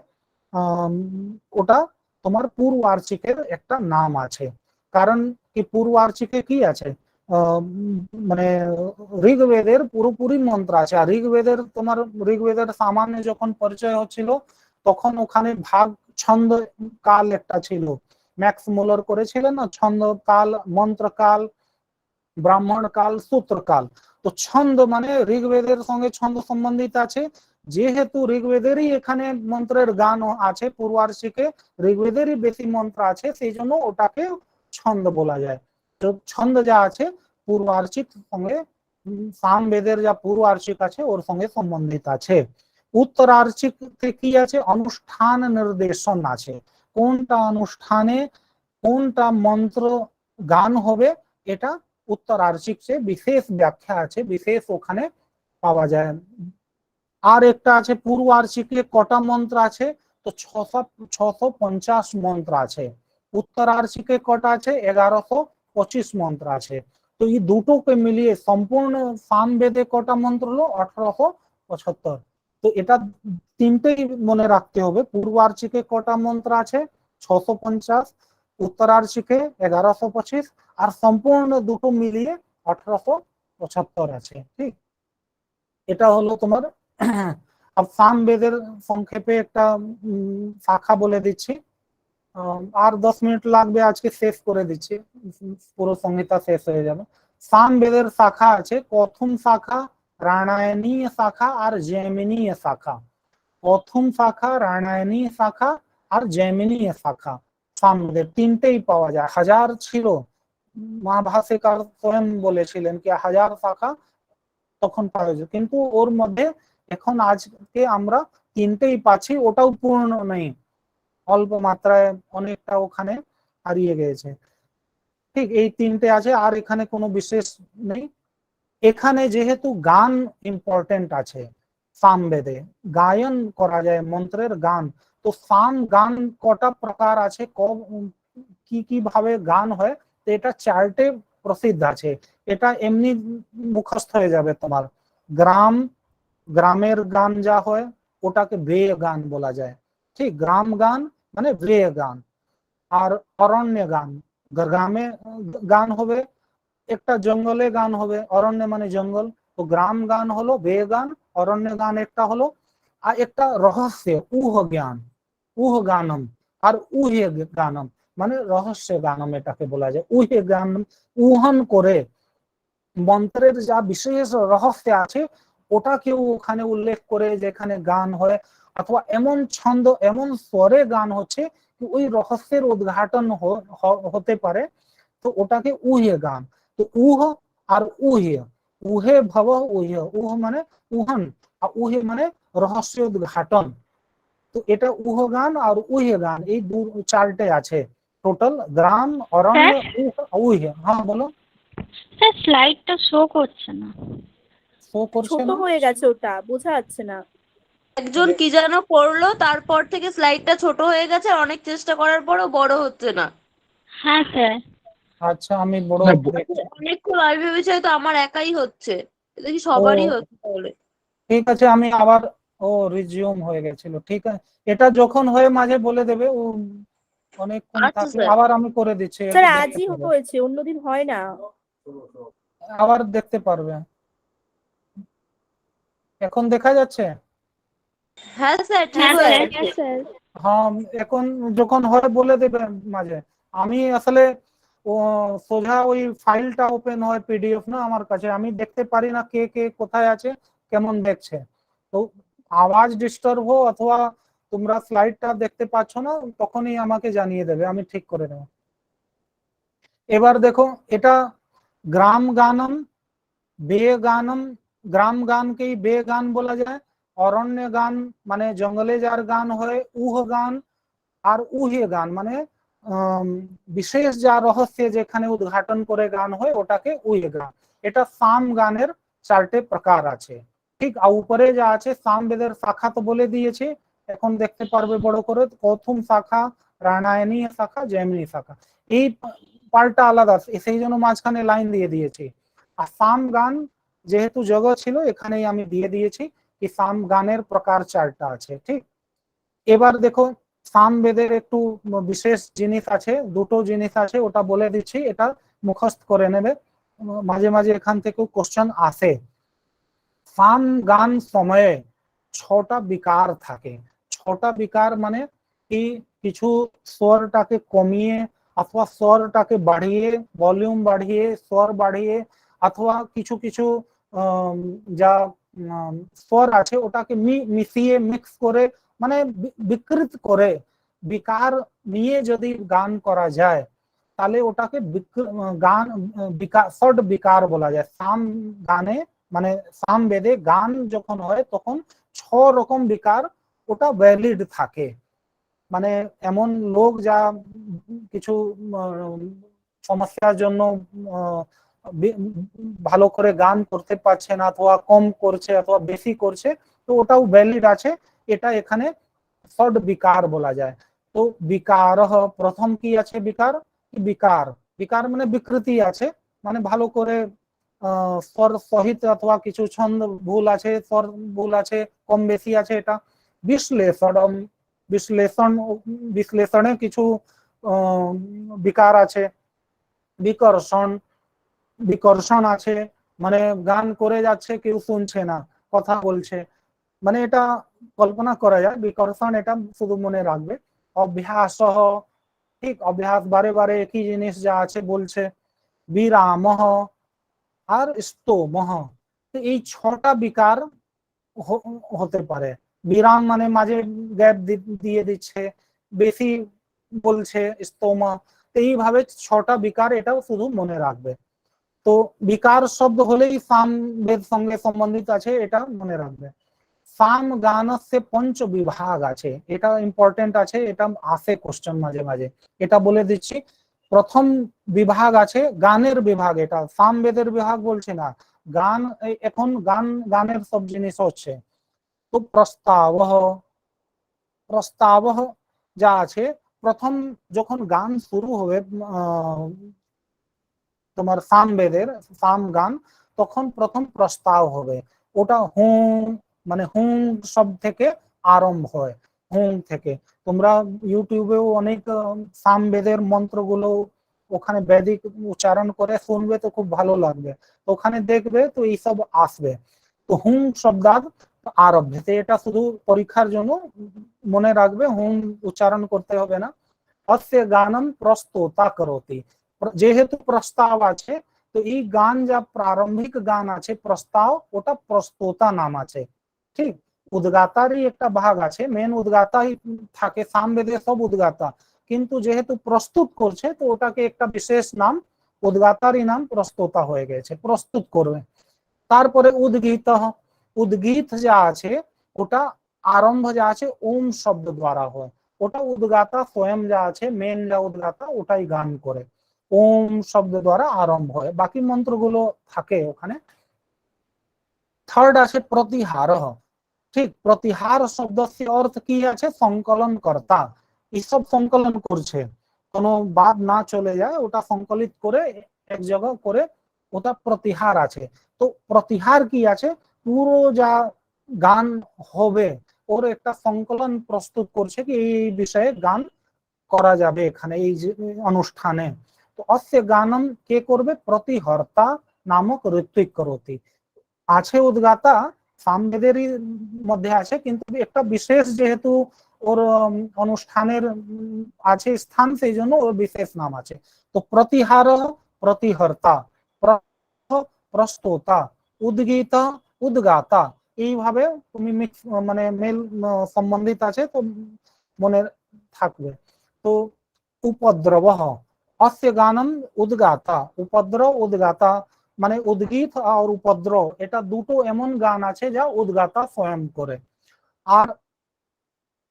ওটা তোমার পূর্ব আর্চিকের একটা নাম আছে। কারণ কি পূর্ব আর্চিকে কি আছে, মানে ঋগ্বেদের পুরোপুরি মন্ত্র আছে। আর ঋগ্বেদের তোমার ঋগ্বেদের সামান্য যখন পরিচয় হচ্ছিল তখন ওখানে ভাগ ছন্দ কাল একটা ছিল, ম্যাক্স মুলার করেছিলেন না, ছন্দ কাল, মন্ত্র কাল, ব্রাহ্মণ কাল, সূত্র কাল। তো ছন্দ মানে ঋগ্বেদের সঙ্গে ছন্দ সম্বন্ধিত আছে, যেহেতু ঋগ্বেদেরই এখানে মন্ত্রের গান আছে, পূর্বার্চিকে ঋগ্বেদেরই বেশি মন্ত্র আছে, সেই জন্য ওটাকে ছন্দ বলা যায়। তো ছন্দ যা আছে পূর্বার্চিক সঙ্গে সামবেদের যা পূর্বার্চিক আছে ওর সঙ্গে সম্বন্ধিত আছে। উত্তরার্চিক কি আছে, অনুষ্ঠান নির্দেশন আছে, কোনটা অনুষ্ঠানে কোনটা মন্ত্র গান হবে এটা উত্তরার্চিক সে বিশেষ ব্যাখ্যা আছে, বিশেষ ওখানে পাওয়া যায়। আর একটা আছে পূর্বার্চিকে কটা মন্ত্র আছে, তো 650 মন্ত্র আছে। উত্তরার্চিকে কটা আছে, 1125 মন্ত্র আছে। তো এই দুটোকে মিলিয়ে সম্পূর্ণ সামবেদে কটা মন্ত্র হলো, 1875। তো এটা তিনটেই মনে রাখতে হবে, পূর্বার্চিকে কটা মন্ত্র আছে 650, উত্তরার্চিকে 1125, আর সম্পূর্ণ দুটো মিলিয়ে 1875 আছে। ঠিক, এটা হলো তোমার সামবেদের সংক্ষেপে একটা শাখা বলে দিচ্ছি। আর 10 মিনিট লাগবে, আজকে শেষ করে দিচ্ছি, পুরো সংহিতা শেষ হয়ে যাবে। সামবেদের শাখা আছে, প্রথম শাখা রামায়ণীয় শাখা আর জৈমিনীয় শাখা। প্রথম শাখা রামায়ণীয় শাখা আর জৈমিনীয় শাখা। সামবেদের তিনটেই পাওয়া যায়, 1000 ছিল, মহাভাষ্যকার স্বয়ং বলেছিলেন কি 1000 শাখা তখন পাওয়া যায়, কিন্তু ওর মধ্যে এখন আজকে আমরা তিনটেই পাচ্ছি, ওটাও পূর্ণ নেই, অল্প মাত্রায় অনেকটা ওখানে হারিয়ে গেছে। ঠিক, এই তিনটে আছে, আর এখানে কোনো বিশেষ নেই। এখানে যেহেতু গান ইম্পর্টেন্ট আছে, সামবেদে গায়ন করা যায়, মন্ত্রের গান, তো সাম গান কটা প্রকার আছে, কি কি ভাবে গান হয়, তো এটা 4টে প্রসিদ্ধ আছে। এটা এমনি মুখস্থ হয়ে যাবে তোমার। গ্রাম, গ্রামের গান যা হয় ওটাকে ব্রেয় গান বলা যায়। ঠিক, গ্রাম গান মানে ব্রেয় গান। আর অরণ্য গান, গ্রামে গান হবে, একটা জঙ্গলে গান হবে, অরণ্য মানে জঙ্গল, তো গ্রাম গান হলো ব্রেয় গান, অরণ্য গান একটা হলো, আর একটা রহস্য উহ জ্ঞান, উহ গানম, আর উহে গানম মানে রহস্য গানম এটাকে বলা যায়। উহে গান উহন করে মন্ত্রের যা বিশেষ রহস্য আছে ওটাকেও ওখানে উল্লেখ করে, যেখানে গান হয় অথবা এমন ছন্দ এমন স্বরে গান হচ্ছে ওই রহস্যের উদ্ঘাটন হতে পারে, তো ওটাকে উহে গান। তো উহ আর উহে, উহে ভব উহে, উহ মানে উহন আর উহে মানে রহস্য উদ্ঘাটন। তো এটা উহ গান আর উহে গান এই 4টে আছে টোটাল, গ্রাম, অরণ্য, উহে। হ্যাঁ বলো। স্যার স্লাইডটা শো করছে না, শো করছে ছোট না, হয়ে গেছে, ওটা বোঝা যাচ্ছে না। একজন কি যেন করলো, তারপর থেকে স্লাইডটা ছোট হয়ে গেছে, অনেক চেষ্টা করার পরও বড় হচ্ছে না। হ্যাঁ স্যার। আচ্ছা আমি বড় দেখছি। অনেকক্ষণ আমি ভেবেছি হয়তো আমার একাই হচ্ছে, দেখি সবারই হচ্ছে তাহলে। ঠিক আছে, আমি আবার রিজিউম হয়ে গেছিল। ঠিক আছে, এটা যখন হয়ে মাঝে বলে দেবে, ও অনেকক্ষণ আচ্ছা থাকলে স্যার। আবার আমি করে দিচ্ছি, স্যার দেখতে আজই পাবে। হয়েছে, অন্যদিন হয় না। আবার দেখতে পারবে, এখন দেখা যাচ্ছে। হ্যাঁ স্যার, ঠিক হ্যাঁ হয়ে স্যার। গেছে। স্যার হ্যাঁ, এখন যখন হয় বলে দেবে মাঝে। আমি আসলে ও সোজা ওই ফাইলটা ওপেন হয় পিডিএফ না আমার কাছে, আমি দেখতে পারি না কে কে কোথায় আছে, কেমন দেখছে। তো আওয়াজ ডিস্টার্ব হো অথবা তোমরা স্লাইডটা দেখতে পাচ্ছ না, তখনই আমাকে জানিয়ে দেবে, আমি ঠিক করে দেবো। এবার দেখো, এটা গ্রাম গানম, বে গানম, গ্রাম গানকেই বে গান বলা যায়, অরণ্য গান মানে জঙ্গলে যার গান হয় উহ গান, আর উহে গান মানে বিশেষ যা রহস্যে যেখানে উদ্ঘাটন করে গান হয় ওটাকে উহে গান। এটা সাম গানের 4টে প্রকার আছে। ঠিক, আর উপরে যা আছে সামবেদের শাখা তো বলে দিয়েছে, এখন দেখতে পারবে বড় করে প্রথম শাখা, রামায়ণী শাখা, জৈমিনী শাখা, এই পাল্টা আলাদা, সেই জন্য মাঝখানে লাইন দিয়ে দিয়েছি। আর সাম গান যেহেতু জগৎ ছিল এখানেই আমি দিয়ে দিয়েছি কি সাম গানের প্রকার 4টা আছে। ঠিক, এবার দেখো সামবেদের একটু বিশেষ জিনিস আছে, দুটো জিনিস আছে, ওটা বলে দিচ্ছি, এটা মুখস্থ করে নেবে, মাঝে মাঝে এখান থেকেও কোশ্চেন আসে। সাম গান সময়ে 6টা বিকার থাকে। 6টা বিকার মানে কি, কিছু স্বরটাকে কমিয়ে অথবা স্বরটাকে বাড়িয়ে, ভলিউম বাড়িয়ে, স্বর বাড়িয়ে, অথবা কিছু কিছু যা স্বর আছে ওটাকে মিশিয়ে মিক্স করে মানে বিকৃত করে বিকার নিয়ে যদি গান করা যায় তাহলে ওটাকে গান ষট বিকার বলা যায়। সাম গানে মানে সাম বেদে গান যখন হয় তখন 6 রকম বিকার ওটা ভ্যালিড থাকে। মানে এমন লোক যা কিছু সমস্যার জন্য ভালো করে গান করতে পারছে না, অথবা কম করছে অথবা বেশি করছে, তো ওটাও ভ্যালিড আছে, এটা এখানে ষট বিকার বলা যায়। তো বিকার প্রথম কি আছে, বিকার বিকার বিকার মানে বিকৃতি আছে, মানে ভালো করে স্বর সহিত অথবা কিছু ছন্দ ভুল আছে, স্বর ভুল আছে, কম বেশি আছে, এটা বিশ্লেষণ বিশ্লেষণে কিছু বিকার আছে। বিকর্ষণ বিকর্ষণ আছে, মানে গান করে যাচ্ছে কেউ শুনছে না, কথা বলছে, মানে এটা কল্পনা করা যায় বিকর্ষণ, এটা শুধু মনে রাখবে। অভ্যাস, ঠিক, অভ্যাস বারে বারে একই জিনিস যা আছে বলছে। বিরাম আর স্তোম, তো এই 6টা বিকার হতে পারে। বিরাম মানে মাঝে গ্যাপ দিয়ে দিচ্ছে, বেশি বলছে, স্তোমা, এইভাবে 6টা বিকার, এটাও শুধু মনে রাখবে। তো বিকার শব্দ হলেই সাম বেদ সঙ্গে সম্বন্ধিত আছে, এটা মনে রাখবে। সাম গানস্য 5 বিভাগ আছে, এটা ইম্পর্টেন্ট আছে, এটা আসে কোশ্চেন মাঝে মাঝে, এটা বলে দিচ্ছি। প্রথম বিভাগ আছে গানের বিভাগ, এটা সাম বেদের বিভাগ বলছে না, গান এখন গানের সব জিনিস হচ্ছে। তো প্রস্তাব প্রস্তাব যা আছে, প্রথম যখন গান শুরু হবে তোমার সাম বেদের সাম গান, তখন প্রথম প্রস্তাব হবে, ওটা হুম মানে হুম শব্দ থেকে আরম্ভ হয়, হুম থেকে। তোমরা ইউটিউবেও অনেক সাম বেদের মন্ত্রগুলো ওখানে বৈদিক উচ্চারণ করে শুনবে, তো খুব ভালো লাগবে, তো ওখানে দেখবে তো এইসব আসবে। তো হুম শব্দাদ আরভ্যতে, এটা শুধু পরীক্ষার জন্য মনে রাখবে, হুম উচ্চারণ করতে হবে না। অস্য গানম প্রস্তোতা করোতি, যেহেতু প্রস্তাব আছে, তো এই গান যা প্রারম্ভিক গান আছে প্রস্তাব, ওটা প্রস্তোতা নাম আছে। ঠিক, উদ্গাতারই একটা ভাগ আছে, মেন উদ্গাতাই থাকে, সামবেদে সব উদ্গাতা, কিন্তু যেহেতু প্রস্তুত করছে তো ওটাকে একটা বিশেষ নাম, উদ্গাতারই নাম প্রস্তোতা হয়ে গেছে, প্রস্তুত করবে। তারপরে উদ্গীত, উদ্গীত যা আছে ওটা আরম্ভ যা আছে ওম শব্দ দ্বারা হয়, ওটা উদ্গাতা স্বয়ং যা আছে মেন যা উদ্গাতা ওটাই গান করে, ওম শব্দ দ্বারা আরম্ভ হয়, বাকি মন্ত্রগুলো থাকে ওখানে। থার্ড আছে প্রতিহার, ঠিক, প্রতিহার শব্দ অর্থ কি আছে, সংকলন কর্তা, এইসব সংকলন করছে, কোনো বাদ না চলে যায় ওটা সংকলিত করে এক জায়গা করে, ওটা প্রতিহার আছে। তো প্রতিহার কি আছে, পুরো যা গান হবে ওর একটা সংকলন প্রস্তুত করছে কি এই বিষয়ে গান করা যাবে এখানে এই অনুষ্ঠানে। তো অস্য গানম কে করবে, প্রতিহর্তা নামক ঋত্বিক করতি, আছে উদ্গাতা সামবেদেরই মধ্যে আছে, কিন্তু একটা বিশেষ যেহেতু ওর অনুষ্ঠানের আছে স্থান, সেই জন্য ওর বিশেষ নাম আছে। তো প্রতিহার, প্রতিহর্তা, প্রস্তোতা, উদ্গীত, উদ্গাতা, এইভাবে তুমি মানে মেল সম্বন্ধিত আছে, তো মনে থাকবে। তো উপদ্রব, অস্য গানম উদ্গাতা, উপদ্রব উদ্গাতা মানে উদ্গীত আর উপদ্রব, এটা দুটো এমন গান আছে যা উদ্গাতা স্বয়ং করে। আর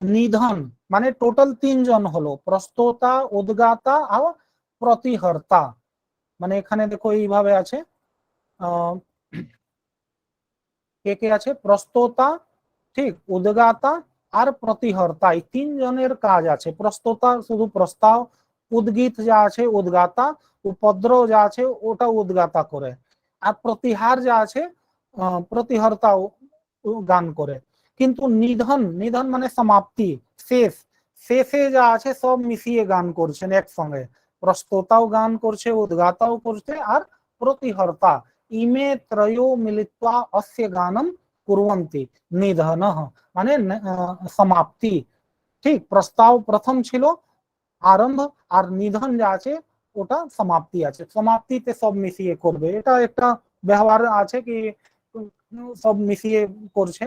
নিধন মানে টোটাল তিনজন হলো, প্রস্তোতা, উদ্গাতা আর প্রতিহর্তা। মানে এখানে দেখো এইভাবে আছে, আহ কে কে আছে, প্রস্তোতা, ঠিক, উদ্গাতা আর প্রতিহর্তা, এই তিনজনের কাজ আছে। প্রস্তোতা শুধু প্রস্তাব, উদ্গীত যা আছে উদ্গাতা, উপদ্রব যা আছে ওটা উদ্গাতা করে, আর প্রতিহার যা আছে প্রতিহর্তা গান করে। কিন্তু নিধন, নিধন মানে সমাপ্তি, শেষ, শেষে যা আছে সব মিশিয়ে গান করছেন একসঙ্গে, প্রস্তোতাও গান করছে, উদ্গাতাও করছে আর প্রতিহর্তা, ইমে ত্রयो মিলিত্वा अस्य गानम कुर्वन्ति। নিধন মানে সমাপ্তি, ঠিক, প্রস্তাব প্রথম ছিল, আরম্ভ, আর নিধন যা আছে ওটা সমাপ্তি আছে, সমাপ্তিতে সব মিশিয়ে করবে, এটা একটা ব্যবহার আছে কি সব মিশিয়ে করছে,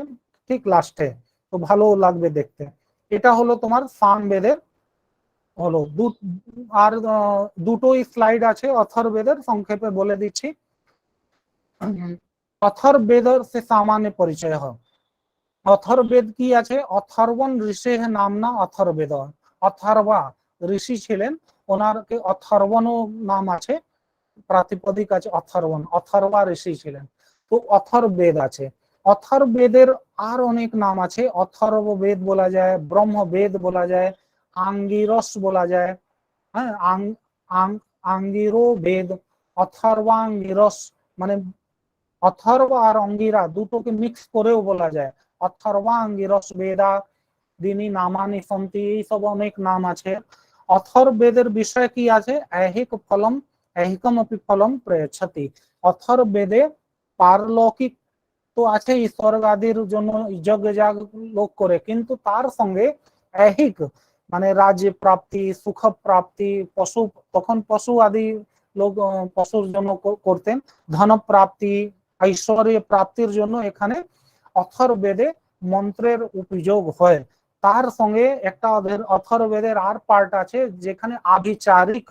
ঠিক লাস্টে, তো ভালো লাগবে দেখতে। এটা হলো তোমার সামবেদের হলো আর দুটোই স্লাইড আছে অথর্ববেদের, সংক্ষেপে বলে দিচ্ছি। অথর্ববেদ সে সামান্য পরিচয় হয়। অথর্ববেদ কি আছে, অথর্বণ ঋষি নামনা অথর্ববেদ, অথর্বা ঋষি ছিলেন, ওনারকে অথর্বণও নাম আছে, প্রাতিপদিক আছে অথর্বণ, অথর্বা ঋষি ছিলেন, তো অথর্ববেদ আছে। অথর্ববেদের আর অনেক নাম আছে, অথর্ববেদ বলা যায়, ব্রহ্মবেদ বলা যায়, আঙ্গিরস বলা যায়, হ্যাঁ, আঙ্গিরো বেদ, অথর্বাঙ্গিরস, মানে অথর্ব আর অঙ্গিরা দুটোকে মিক্স করেও বলা যায়, অথর্বাঙ্গিরস বেদা দিনী নামানি সন্তি, এইসব অনেক নাম আছে। অথর্ববেদের বিষয় কি আছে, ऐहिक फलम ऐहिकमपि फलम प्रयच्छति। অথর্ববেদে পারলৌকিক তো আছে, স্বর্গ আদির জন্য যজ্ঞ যাগ লোক করে, কিন্তু তার সঙ্গে ऐहिक মানে রাজ্য প্রাপ্তি, সুখ প্রাপ্তি, পশু, তখন পশু আদি লোক পশুর জন্য করতেন, ধন প্রাপ্তি, ঐশ্বর্য প্রাপ্তির জন্য এখানে অথর্ববেদে মন্ত্রের উপযোগ হয়। তার সঙ্গে একটা অথর্ববেদের আর পার্ট আছে যেখানে আভিচারিক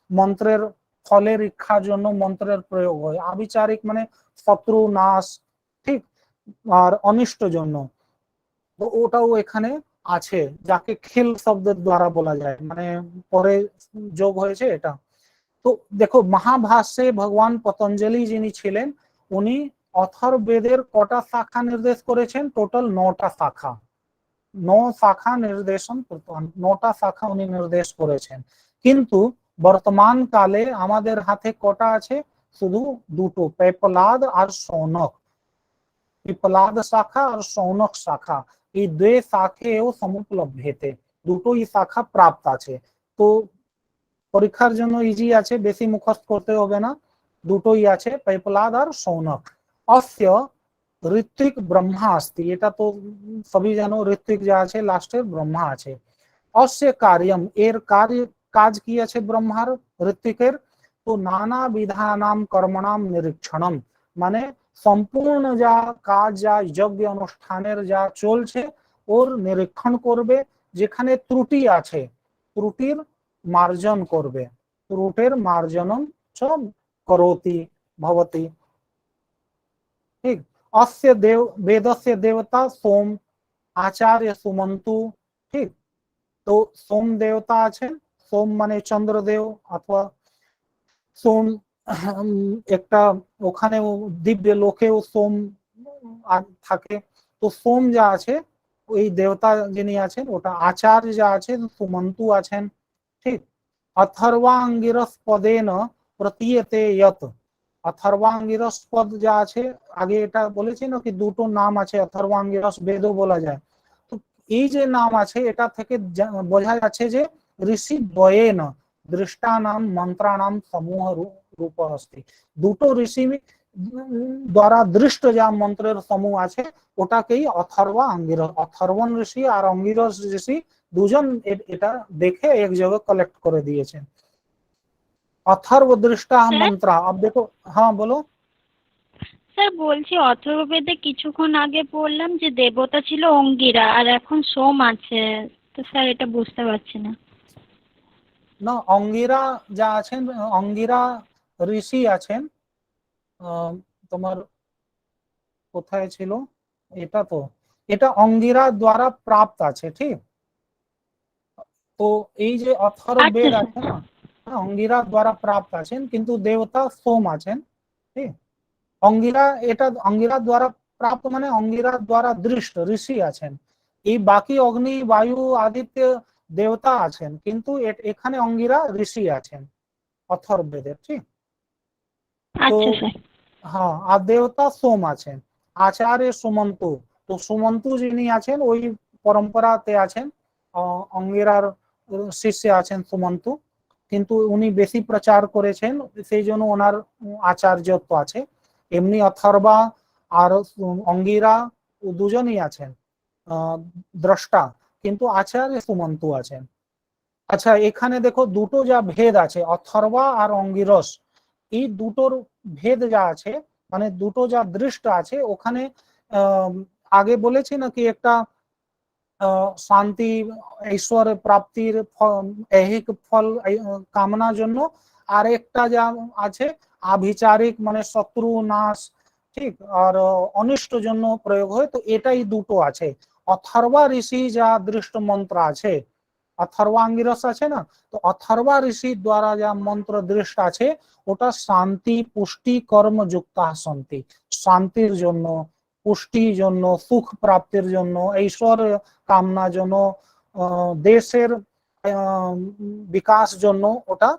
মন্ত্রের ফলের ইচ্ছার জন্য মন্ত্রের প্রয়োগ হয়, আভিচারিক মানে শত্রু নাশ, ঠিক, আর অনিষ্ট জন্য, তো ওটাও এখানে আছে, যাকে খেল শব্দের দ্বারা বলা যায়, মানে পরে যোগ হয়েছে এটা। তো দেখো মহাভাষ্যে ভগবান পতঞ্জলি যিনি ছিলেন, উনি অথর্ববেদের কটা শাখা নির্দেশ করেছেন, টোটাল 9টা শাখা, 9 শাখা নির্দেশন, 9টা শাখা উনি নির্দেশ করেছেন। কিন্তু বর্তমান কালে আমাদের হাতে কটা আছে, শুধু দুটো, পেপলাদ আর শৌনক, পিপলাদ শাখা আর শৌনক শাখা, এই দুই শাখেও সমুপলভ্যেতে, দুটোই শাখা প্রাপ্ত আছে। তো পরীক্ষার জন্য ইজি আছে, বেশি মুখস্থ করতে হবে না, দুটোই আছে, পেপলাদ আর শৌনক। অস্য ঋত্বিক ব্রহ্মা अस्ति, এটা তো সবই জানো, ঋত্বিক যা আছে লাস্টের ব্রহ্মা আছে। অস্য কার্যম, এর কাজ কি আছে ব্রহ্মার, ঋত্বিকের, তো নানা বিধানাম কর্মণাম নিরীক্ষণম, মানে সম্পূর্ণ যা কাজ, যা যজ্ঞ অনুষ্ঠানের যা চলছে ওর নিরীক্ষণ করবে, যেখানে ত্রুটি আছে ত্রুটির মার্জন করবে, ত্রুটির মার্জনম চ করোতি ভবতি, ঠিক। अस्य देव वेदस्य देवता सोम, आचार्य सुमंतु, ঠিক, তো সোম দেবতা আছেন, সোম মানে চন্দ্রদেব অথবা সোম, একটা ওখানে দিব্য লোকেও সোম থাকে, তো সোম যা আছে ওই দেবতা যিনি আছেন ওটা, আচার্য যা আছে সুমন্তু আছেন, ঠিক। অথর্বাঙ্গিরস পদেন প্রতীয়তে যত, অথর্বাঙ্গিরস পদ যা আছে, আগে এটা বলেছি না কি দুটো নাম আছে, অথর্বাঙ্গিরস বেদও বলা যায়, তো এই যে নাম আছে এটা থেকে বোঝা যাচ্ছে যে ঋষি দ্বয়েন দৃষ্টানাম মন্ত্রানাম সমূহ রূপ अस्ति, দুটো ঋষি দ্বারা দৃষ্ট যা মন্ত্রের সমূহ আছে ওটাকেই অথর্বা অঙ্গিরস, অথর্বণ ঋষি আর অঙ্গিরস ঋষি দুজন এটা দেখে এক জায়গায় কালেক্ট করে দিয়েছেন। অথর্ব দৃষ্টা মন্ত্রা, अब देखो, हाँ बोलो। স্যার বলছি অথর্ববেদে কিছুক্ষণ আগে পড়লাম যে দেবতা ছিল অঙ্গিরা আর এখন সোম আছে, তো স্যার এটা বুঝতে পারছি না। না, অঙ্গিরা যা আছেন, অঙ্গিরা ঋষি আছেন, তোমার কোথায় ছিল এটা, তো এটা অঙ্গিরা দ্বারা প্রাপ্ত আছে, ঠিক। তো এই যে অথর্ববেদ আচ্ছা আছে না, অঙ্গিরা দ্বারা প্রাপ্ত আছেন, কিন্তু দেবতা সোম আছেন, ঠিক। অঙ্গিরা, এটা অঙ্গিরা দ্বারা প্রাপ্ত মানে অঙ্গিরা দ্বারা দৃষ্ট ঋষি আছেন। এই বাকি অগ্নি বায়ু আদিত্য দেবতা আছেন, কিন্তু এখানে অঙ্গিরা ঋষি আছেন অথর্ববেদের, ঠিক। তো আচ্ছা স্যার। হ্যাঁ, আর দেবতা সোম আছেন, আচার্য সুমন্তু। তো সুমন্তু যিনি আছেন ওই পরম্পরাতে আছেন, অঙ্গিরার শিষ্যে আছেন সুমন্তু, কিন্তু উনি বেশি প্রচার করেছেন, সেই জন্য ওনার আচার্যত্ব আছে। এমনি অথর্বা আর অঙ্গিরা দুজনই আছেন দ্রষ্টা, কিন্তু আচার্য সুমন্তু আছেন। আচ্ছা, এখানে দেখো দুটো যা ভেদ আছে অথর্বা আর অঙ্গিরস, এই দুটোর ভেদ যা আছে, মানে দুটো যা দৃষ্ট আছে ওখানে, আগে বলেছি নাকি একটা শান্তি ঈশ্বর প্রাপ্তির ঐহিক ফল কামনার জন্য, আর একটা যা আছে আভিচারিক মানে শত্রু নাশ, ঠিক, আর অনিষ্ট জন্য প্রয়োগ হয়। তো এটাই দুটো আছে। অথর্বা ঋষি যা দৃষ্ট মন্ত্র আছে, অথর্বাঙ্গিরস আছে না, তো অথর্বা ঋষির দ্বারা যা মন্ত্র দৃষ্ট আছে ওটা শান্তি পুষ্টি কর্ম যুক্ত শান্তি, শান্তির জন্য, পুষ্টির জন্য, সুখ প্রাপ্তির জন্য, ঈশ্বর কামনার জন্য, দেশের বিকাশ জন্য ওটা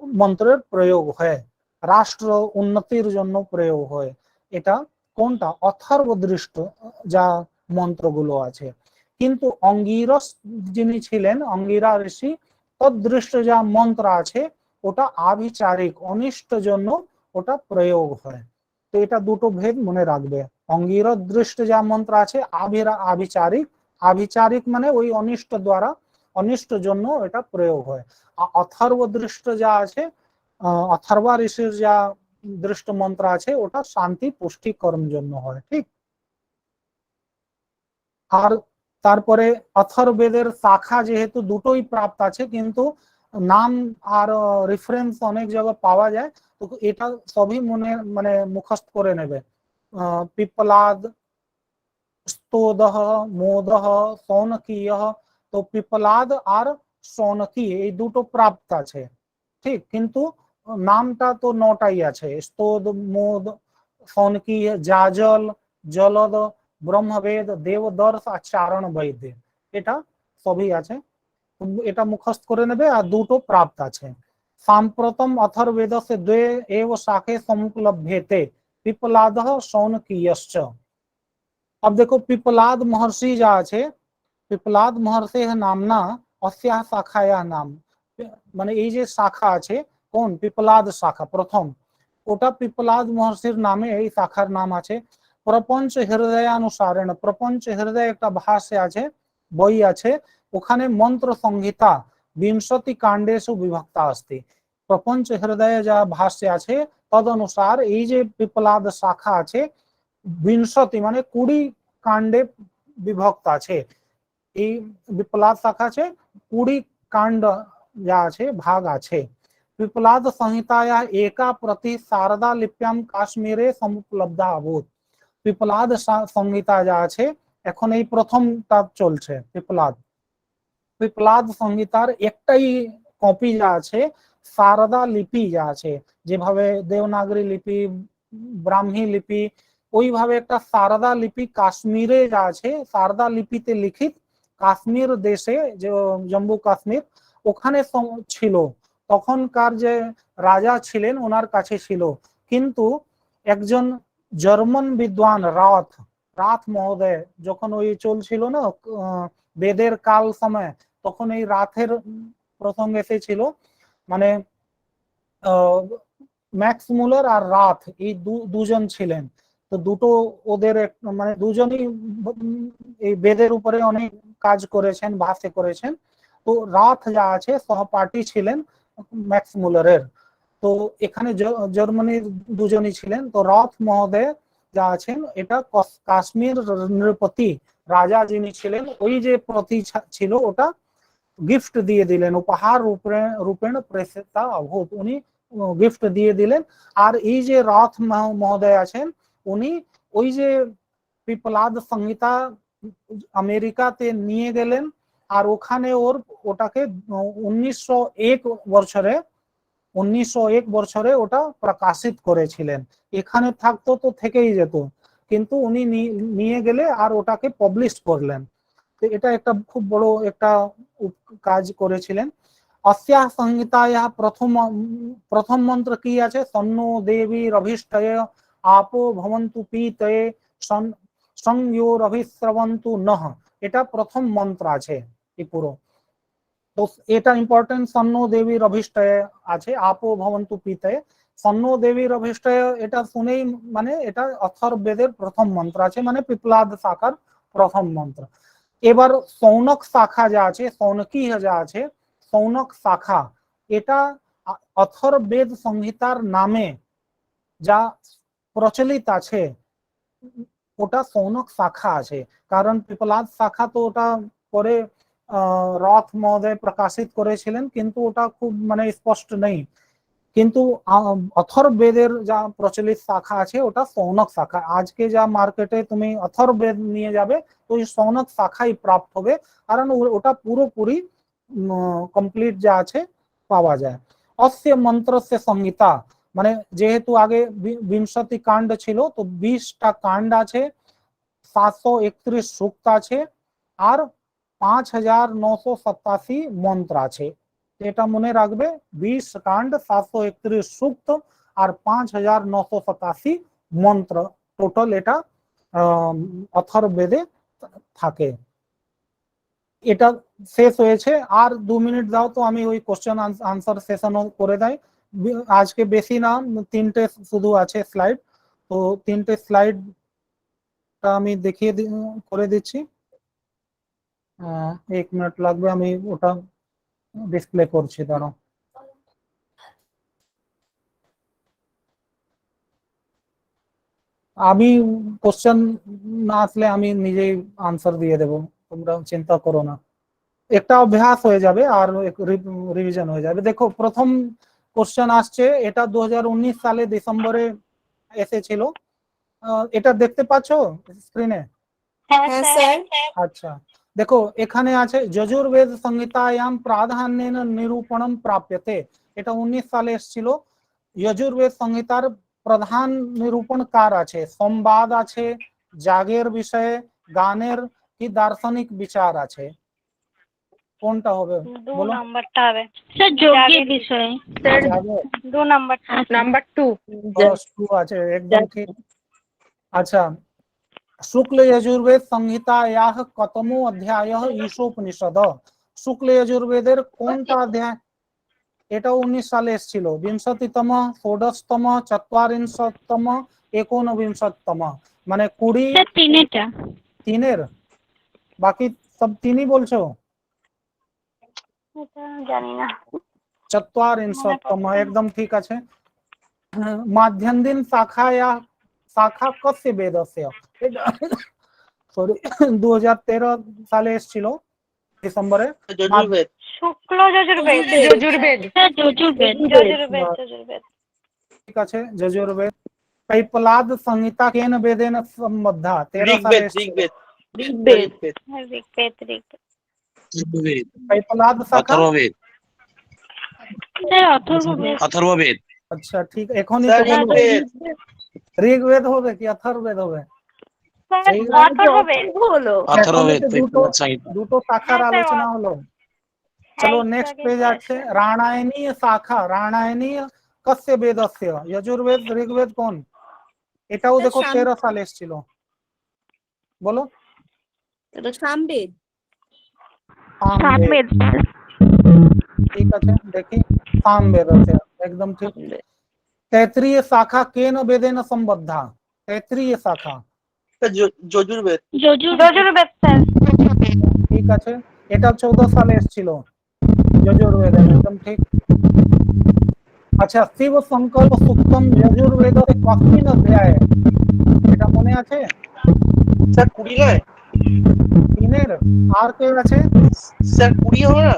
মন্ত্রের প্রয়োগ হয়, রাষ্ট্র উন্নতির জন্য প্রয়োগ হয়। এটা কোনটা অথর্ব দৃষ্ট যা মন্ত্রগুলো আছে। কিন্তু অঙ্গিরস যিনি ছিলেন, অঙ্গিরা ঋষি, তদৃষ্ট যা মন্ত্র আছে ওটা আভিচারিক অনিষ্ট জন্য ওটা প্রয়োগ হয়। তো এটা দুটো ভেদ মনে রাখবে। অঙ্গির দৃষ্ট যা মন্ত্র আছে আভিচারিক, আভিচারিক মানে ওই অনিষ্ট দ্বারা, অনিষ্ট জন্য এটা প্রয়োগ হয়। আর অথর্ব দৃষ্ট যা আছে, অথর্বা ঋষির যা দৃষ্ট মন্ত্র আছে ওটা শান্তি পুষ্টি কর্ম জন্য হয়, ঠিক। আর তারপরে অথর্ববেদের শাখা যেহেতু দুটোই প্রাপ্ত আছে, কিন্তু নাম আর রেফারেন্স অনেক জায়গায় পাওয়া যায়, তো এটা সবই মনে মানে মুখস্থ করে নেবে। পিপ্পলাদ, স্তোদহ, মোদহ, সৌনকীয়। তো পিপ্পলাদ আর সৌনকী এই দুটো প্রাপ্ত আছে, ঠিক, কিন্তু নামটা তো নটাই আছে, স্তোদ, মোদ, সৌনকী, জাজল, জলদ, ব্রহ্মবেদ, দেবদর্শ আর চারণ বৈদ্য, এটা সবই আছে। এটা মুখস্থ করে নেবে। আর দুটো প্রাপ্ত আছে। সাম্প্রতম অথর্বেদ সে দ্বে এব শাखे समुपलभ्येते पिप्पलाद शौनकीयश्च। अब देखो पिप्पलाद महर्षि যা আছে, পিপ্পলাদ মহর্ষি নামনা অস্যাহ শাখায়া নাম, মানে এই যে শাখা আছে কোন পিপ্পলাদ শাখা প্রথম, ওটা পিপ্পলাদ মহর্ষির নামে এই শাখার নাম আছে। প্রপঞ্চ হৃদয়ানুসারেণ, প্রপঞ্চ হৃদয় একটা ভাষ্য আছে, বই আছে, ওখানে মন্ত্র সংহিতা 20 কাণ্ডেষু বিভক্তা अस्ति। প্রপঞ্চ হৃদয়ে যা ভাষ্য আছে তদনুসার এই যে পিপ্পলাদ শাখা আছে 20 মানে 20 কাণ্ডে বিভক্ত আছে। এই পিপ্পলাদ শাখা আছে 20 কাণ্ড যা আছে ভাগ আছে। পিপ্পলাদ संहिताया एका प्रति शारदा लिप्याम काश्मीरे समुपलब्धा अभूत। পিপ্পলাদ সংহিতা যা আছে এখন এই প্রথমটা চলছে পিপ্পলাদ, পিপ্পলাদ সংহিতার একটাই কপি যা আছে শারদা লিপি যা আছে, যেভাবে দেবনাগরী লিপি, ব্রাহ্মী লিপি, ওইভাবে একটা শারদা লিপি কাশ্মীরে যা আছে, শারদা লিপিতে লিখিত কাশ্মীর দেশে, যে জম্মু কাশ্মীর, ওখানে ছিল। তখনকার যে রাজা ছিলেন ওনার কাছে ছিল, কিন্তু একজন জার্মান বিদ্বান রাথ মহোদয় যখন ওই চলছিল না বেদের কাল সময়, তখন এই রাথের প্রসঙ্গ এসেছিল, মানে ম্যাক্স মুলার আর রাথ এই দুজন ছিলেন। তো দুটো ওদের মানে দুজনই এই বেদের উপরে অনেক কাজ করেছেন, ভাষ্য করেছেন। তো রাথ যা আছে সহপাঠী ছিলেন ম্যাক্স মুলারের। তো এখানে জার্মানির দুজনই ছিলেন। তো রাথ মহোদয় যা আছেন এটা কাশ্মীর নৃপতি রাজা যিনি ছিলেন, ওই যে প্রতি ছিল ওটা গিফট দিয়ে দিলেন, উপহার রূপেণ প্রেষিতা অভূত, উনি গিফট দিয়ে দিলেন। আর এই যে রাথ মহোদয় আছেন উনি ওই যে পিপ্পলাদ সংহিতা আমেরিকাতে নিয়ে গেলেন আর ওখানে ওটাকে 1901 বছরে ওটা প্রকাশিত করেছিলেন। এখানে থাকতো তো থেকেই যেত, কিন্তু উনি নিয়ে গেলে আর ওটাকে পাবলিশ করলেন। তো এটা একটা খুব বড় একটা কাজ করেছিলেন। अस्याः संहितायाः प्रथम मंत्र की আছে সন্ন দেবীর অভিষ্টয়ে আপো ভবন্তু পীতয়ে সংয়োরভিস্রবন্তু নহ। এটা প্রথম মন্ত্র আছে এই পুরো। তো এটা ইম্পর্টেন্ট, সন্ন দেবীর অভিষ্টয়ে আছে আপো ভবন্তু পীতয়ে। সন্ন দেবীর অভিষ্টয়ে এটা শুনেই মানে এটা অথর্ববেদের প্রথম মন্ত্র আছে, মানে পিপলাদ শাখার প্রথম মন্ত্র। এবার সৌনক শাখা যা আছে, সৌনকী যা আছে, সৌনক শাখা এটা অথর্ববেদ সংহিতার নামে যা প্রচলিত আছে ওটা সৌনক শাখা আছে। কারণ পিপলাদ শাখা তো ওটা পরে রথ মহোদয় প্রকাশিত করেছিলেন, কিন্তু ওটা খুব মানে স্পষ্ট নেই। কিন্তু অথর্ববেদের যা প্রচলিত শাখা আছে ওটা সৌনক শাখা। আজকে যা মার্কেটে তুমি অথর্ববেদ নিয়ে যাবে তো ওই সৌনক শাখাই প্রাপ্ত হবে, কারণ ওটা পুরোপুরি কমপ্লিট যা আছে পাওয়া যায়। অস্য মন্ত্রস্য সংহিতা মানে যেহেতু আগে 20 কাণ্ড ছিল, তো 20টা কাণ্ড আছে, 731 সূক্ত আছে আর 5987 মন্ত্র আছে। এটা মনে রাখবে, 20 কাণ্ড, 731 সূক্ত আর 5987 মন্ত্র টোটাল এটা অথর্ববেদে থাকে। এটা শেষ হয়েছে। আর 2 মিনিট দাও তো আমি ওই কোশ্চেন আনসার সেশনও করে দেয়। আজকে বেশি না, 3টে শুধু আছে স্লাইড, তো 3টে স্লাইডটা আমি দেখিয়ে করে দিচ্ছি। 1 মিনিট লাগবে, আমি ওটা ডিসপ্লে করছি, দাঁড়াও। আমি কোশ্চেন না আসলে আমি নিজেই আনসার দিয়ে দেবো, তোমরা চিন্তা করো না। একটা অভ্যাস হয়ে যাবে আর রিভিশন হয়ে যাবে। দেখো প্রথম কোশ্চেন আসছে, এটা 2019 সালে ডিসেম্বরে এসেছিল। এটা দেখতে পাচ্ছ স্ক্রিনে? হ্যাঁ স্যার। আচ্ছা দেখো এখানে আছে যজুর্বেদ সংহিতায়াম প্রাধান্যেন নিরূপণম প্রাপ্যতে। এটা 19 সালে এসেছিল। যজুর্বেদ সংহিতার প্রধান নিরূপণ কার আছে? সংবাদ আছে, যাগের বিষয়ে, গানের কি দার্শনিক বিচার আছে? কোনটা হবে বলো? নাম্বারটা হবে স্যার যোগের বিষয়ে। যাগের 2 নাম্বার, নাম্বার 2 2 আছে, একদম ঠিক। আচ্ছা, শুক্ল যজুর্বেদ সংহিতায়াহ কতমো অধ্যায় ঈশোপনিষদ? শুক্ল যজুর্বেদের কোনটা অধ্যায়? এটা 19 সালে এসেছিল। 20তম, 16তম, 44তম, 49তম, মানে 20। স্যার তিনটা। তিনের? বাকি সব তিনই বলছো? এটা জানি না। 44তম একদম ঠিক আছে। মাধ্যন্দিন শাখা কস্য বেদস্য? সরি 2013 সালে এসেছিল ডিসেম্বরে। যজুর্বেদ। শুক্ল যজুর্বেদ, যজুর্বেদ, স্যার যজুর্বেদ। যজুর্বেদ। ঠিক আছে, যজুর্বেদ। পিপলাদ সংহিতা কেন বেদেন সম্বদ্ধা? 13 সালে ঋগ্বেদ। এসেছিল। ঋগ্বেদ। ঋগ্বেদ। পিপলাদ শাখা অথর্ববেদ। স্যার অথর্ববেদ। অথর্ববেদ। আচ্ছা ঠিক, এখনই স্যার তো বলবো। ঋগ্বেদ। ঋগ্বেদ হবে কি অথর্ববেদ হবে? হলো অথর্ববেদ এখনই তো পিপলাদ সংহিতা। দুটো শাখার হ্যাঁ, স্যার, আলোচনা হলো। চলো নেক্সট পেজ আছে, রামায়ণীয় শাখা। রামায়ণীয় কস্য বেদস্য? যজুর্বেদ, ঋগ্বেদ কোন? এটাও দেখো 13 সালে এসেছিল। বলো। এটা সামবেদ। সামবেদ। ঠিক আছে, দেখি। সামবেদ আছে, একদম ঠিক। তৈত্তিরীয় শাখা কেন বেদেন সম্বদ্ধা? তৈত্তিরীয় শাখা যজুর্বেদ। যজুর্বেদ স্যার। ঠিক আছে, এটা 14 সালে এসেছিল যজুর্বেদ, একদম ঠিক। আচ্ছা, শিব সংকল্প সূক্তম যজুর্বেদে কতদিন অধ্যায়? এটা মনে আছে? স্যার 20 নয়? তিনের? আর কে আছে? স্যার 20 হবে না?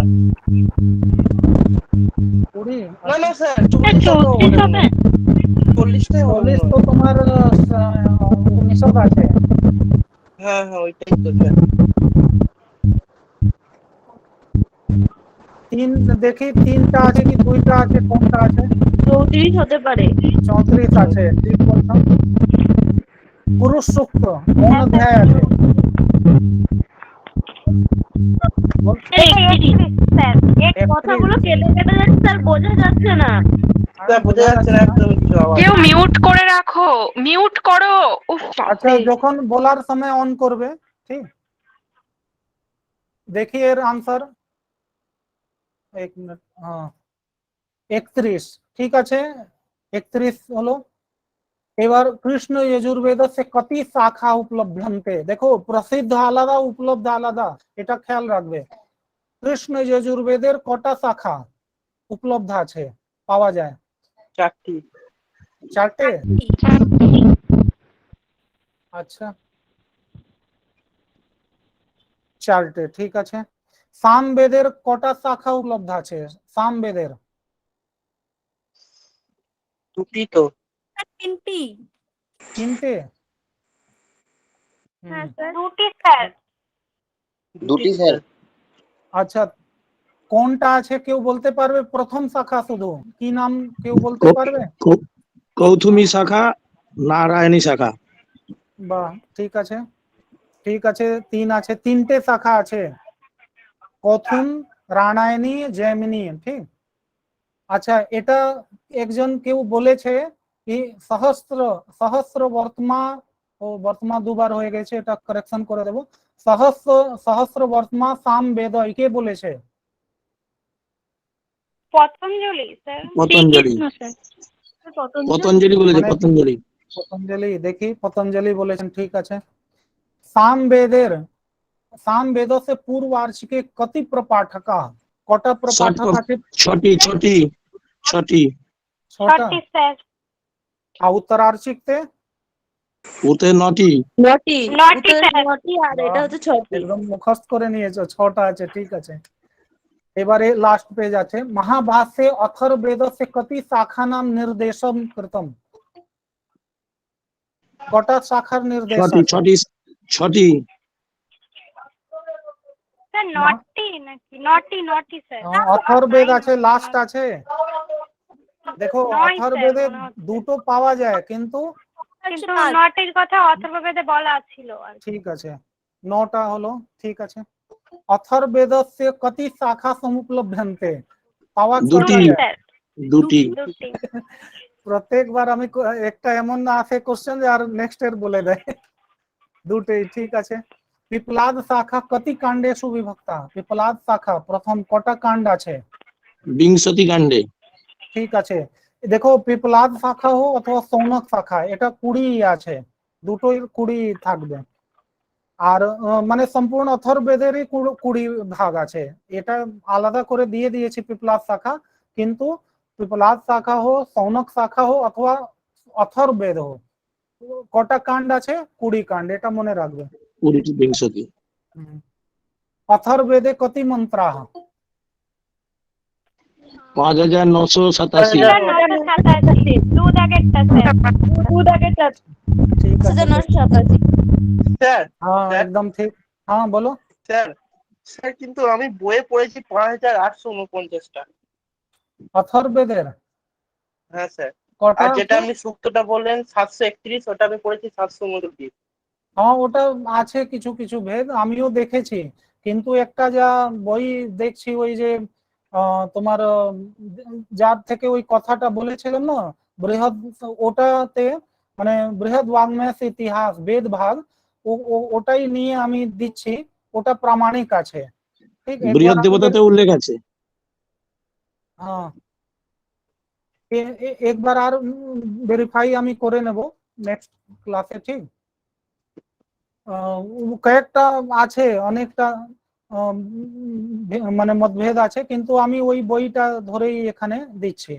20? না না স্যার স্যার 40 34 হবে। 40টাই হবে। 40 তো তোমার উপনিষদ আছে। হ্যাঁ হ্যাঁ ওইটাই তো স্যার। তিন দেখি তিনটা আছে কি দুইটা আছে, কোনটা আছে? 34 হতে পারে। 34 আছে, ঠিক বলছো। পুরুষ সূক্ত কোন অধ্যায় আছে? বল- কথাগুলো কেটে কেটে যাচ্ছে স্যার, বোঝা যাচ্ছে না। স্যার বোঝা যাচ্ছে না একদম কিছু আওয়াজ। কেউ মিউট করে রাখো, মিউট করো। উফ আচ্ছা, বাপরে। যখন বলার সময় অন করবে, ঠিক। দেখি এর আনসার। এক মিনিট, হ্যাঁ 31, ঠিক আছে 31 হলো। এবার কৃষ্ণ যজুর্বেদ সে কতি শাখা উপলব্ধন্তে, দেখো প্রসিদ্ধ আলাদা উপলব্ধ আলাদা, এটা খেয়াল রাখবে। কৃষ্ণ যজুর্বেদের কটা শাখা উপলব্ধ আছে, পাওয়া যায়? 4টি। 4টে? আচ্ছা 4টে, ঠিক আছে। সামবেদের কটা শাখা উপলব্ধ আছে? সামবেদের 2টি তো। 3টি। 3টে? হ্যাঁ হুম, স্যার। 2টি স্যার। 2টি স্যার। আচ্ছা কোনটা আছে কেউ বলতে পারবে? প্রথম শাখা শুধু কি নাম কেউ বলতে পারবে? কৌথুমী শাখা, নারায়ণী শাখা। বাহ, ঠিক আছে, ঠিক আছে। 3 আছে, 3টে শাখা আছে, কথুম, রানায়ণী, জৈমিনী, ঠিক। আচ্ছা এটা একজন কেউ বলেছে কি সহস্র, সহস্র বর্তমা, ও বর্তমা দুবার হয়ে গেছে, এটা কারেকশন করে দেব। সহস্র, সহস্র বর্তমা সাম বেদ, কে বলেছে? পতঞ্জলি স্যার। পতঞ্জলি, শ্রীকৃষ্ণ স্যার। পতঞ্জলি বলেছে, মানে পতঞ্জলি। পতঞ্জলি, দেখি পতঞ্জলি বলেছেন, ঠিক আছে। সামবেদের, सामवेद से पूर्वार्चिके कति प्रपाठका, কটা প্রপাঠক আছে? ছটি, ছটি, ছটি। ছটা। 6টি স্যার। আর উত্তরার্চিকতে? ওতে নটি। নটি, নটি উত্তরে স্যার। নটি, আর এটা হচ্ছে 6টি। একদম মুখস্থ করে নিয়েছো, 6টা আছে, ঠিক আছে। এবারে লাস্ট পেজ আছে, महाभाष्ये अथर्ववेद से कति शाखा नाम निर्देशम कृतम, কটা শাখার নির্দেশ ছটি, আছে? ছটি, ছটি। স্যার নটি নাকি? নটি স্যার। অথর্ববেদ আছে, লাস্ট আছে। দেখো 9 স্যার অথর্ববেদে মনে হচ্ছে। দুটো পাওয়া যায়, কিন্তু কিন্তু নটির কথা অথর্ববেদে বলা ছিল আর কি। ঠিক আছে 9টা হলো, ঠিক আছে। অথর্ববেদস্য কতি শাখা সমুপলভ্যন্তে, পাওয়া দুটি, কটা যায়? স্যার। দুটি। দুটি। প্রত্যেকবার আমি একটা এমন না আসে কোশ্চেন যে আর নেক্সট এর বলে দেয়। দুটোই, ঠিক আছে। পিপলাদ শাখা কতি কাণ্ডেষু বিভক্তা, পিপলাদ শাখা প্রথম কটা কাণ্ড আছে? বিংশতি কাণ্ডে। ঠিক আছে, দেখো পিপলাদ শাখা হোক অথবা সৌনক শাখা, এটা 20 আছে, দুটোই 20 থাকবে। আর মানে সম্পূর্ণ অথর্ববেদেরই 20 ভাগ আছে, এটা আলাদা করে দিয়ে দিয়েছি পিপলাদ শাখা। কিন্তু পিপলাদ শাখা হোক, সৌনক শাখা হোক অথবা অথর্ববেদ হোক, কটা কাণ্ড আছে? 20 কাণ্ড, এটা মনে রাখবে। 20 বিংশতি। অথর্ববেদে কতি মন্ত্রাः? 5987। স্যার 987। দুধ আগেরটা স্যার। দুধ আগেরটা। ঠিক আছে, 987। স্যার হ্যাঁ একদম ঠিক। হ্যাঁ বলো। স্যার স্যার কিন্তু আমি বইয়ে পড়েছি 5849টা। অথর্ববেদের হ্যাঁ স্যার। কটা আর যেটা আছে? আপনি সূক্তটা বললেন 731, ওটা আমি পড়েছি 729। হ্যাঁ ওটা আছে কিছু কিছু ভেদ, আমিও দেখেছি। কিন্তু একটা যা বই দেখছি, ওই যে তোমার যার থেকে ওই কথাটা বলেছিলাম না, বৃহৎ, ওটাতে মানে বৃহৎ বাংমেশ ইতিহাস বেদ ভাগ, ওটাই নিয়ে আমি দিচ্ছি, ওটা প্রামাণিক আছে। ঠিক, বৃহৎ দেবতাতে উল্লেখ আছে। হ্যাঁ একবার আর ভেরিফাই আমি করে নেব নেক্সট ক্লাসে, ঠিক। কয়েকটা আছে, অনেকটা মানে মতভেদ আছে, কিন্তু আমি ওই বইটা ধরেই এখানে দিচ্ছি।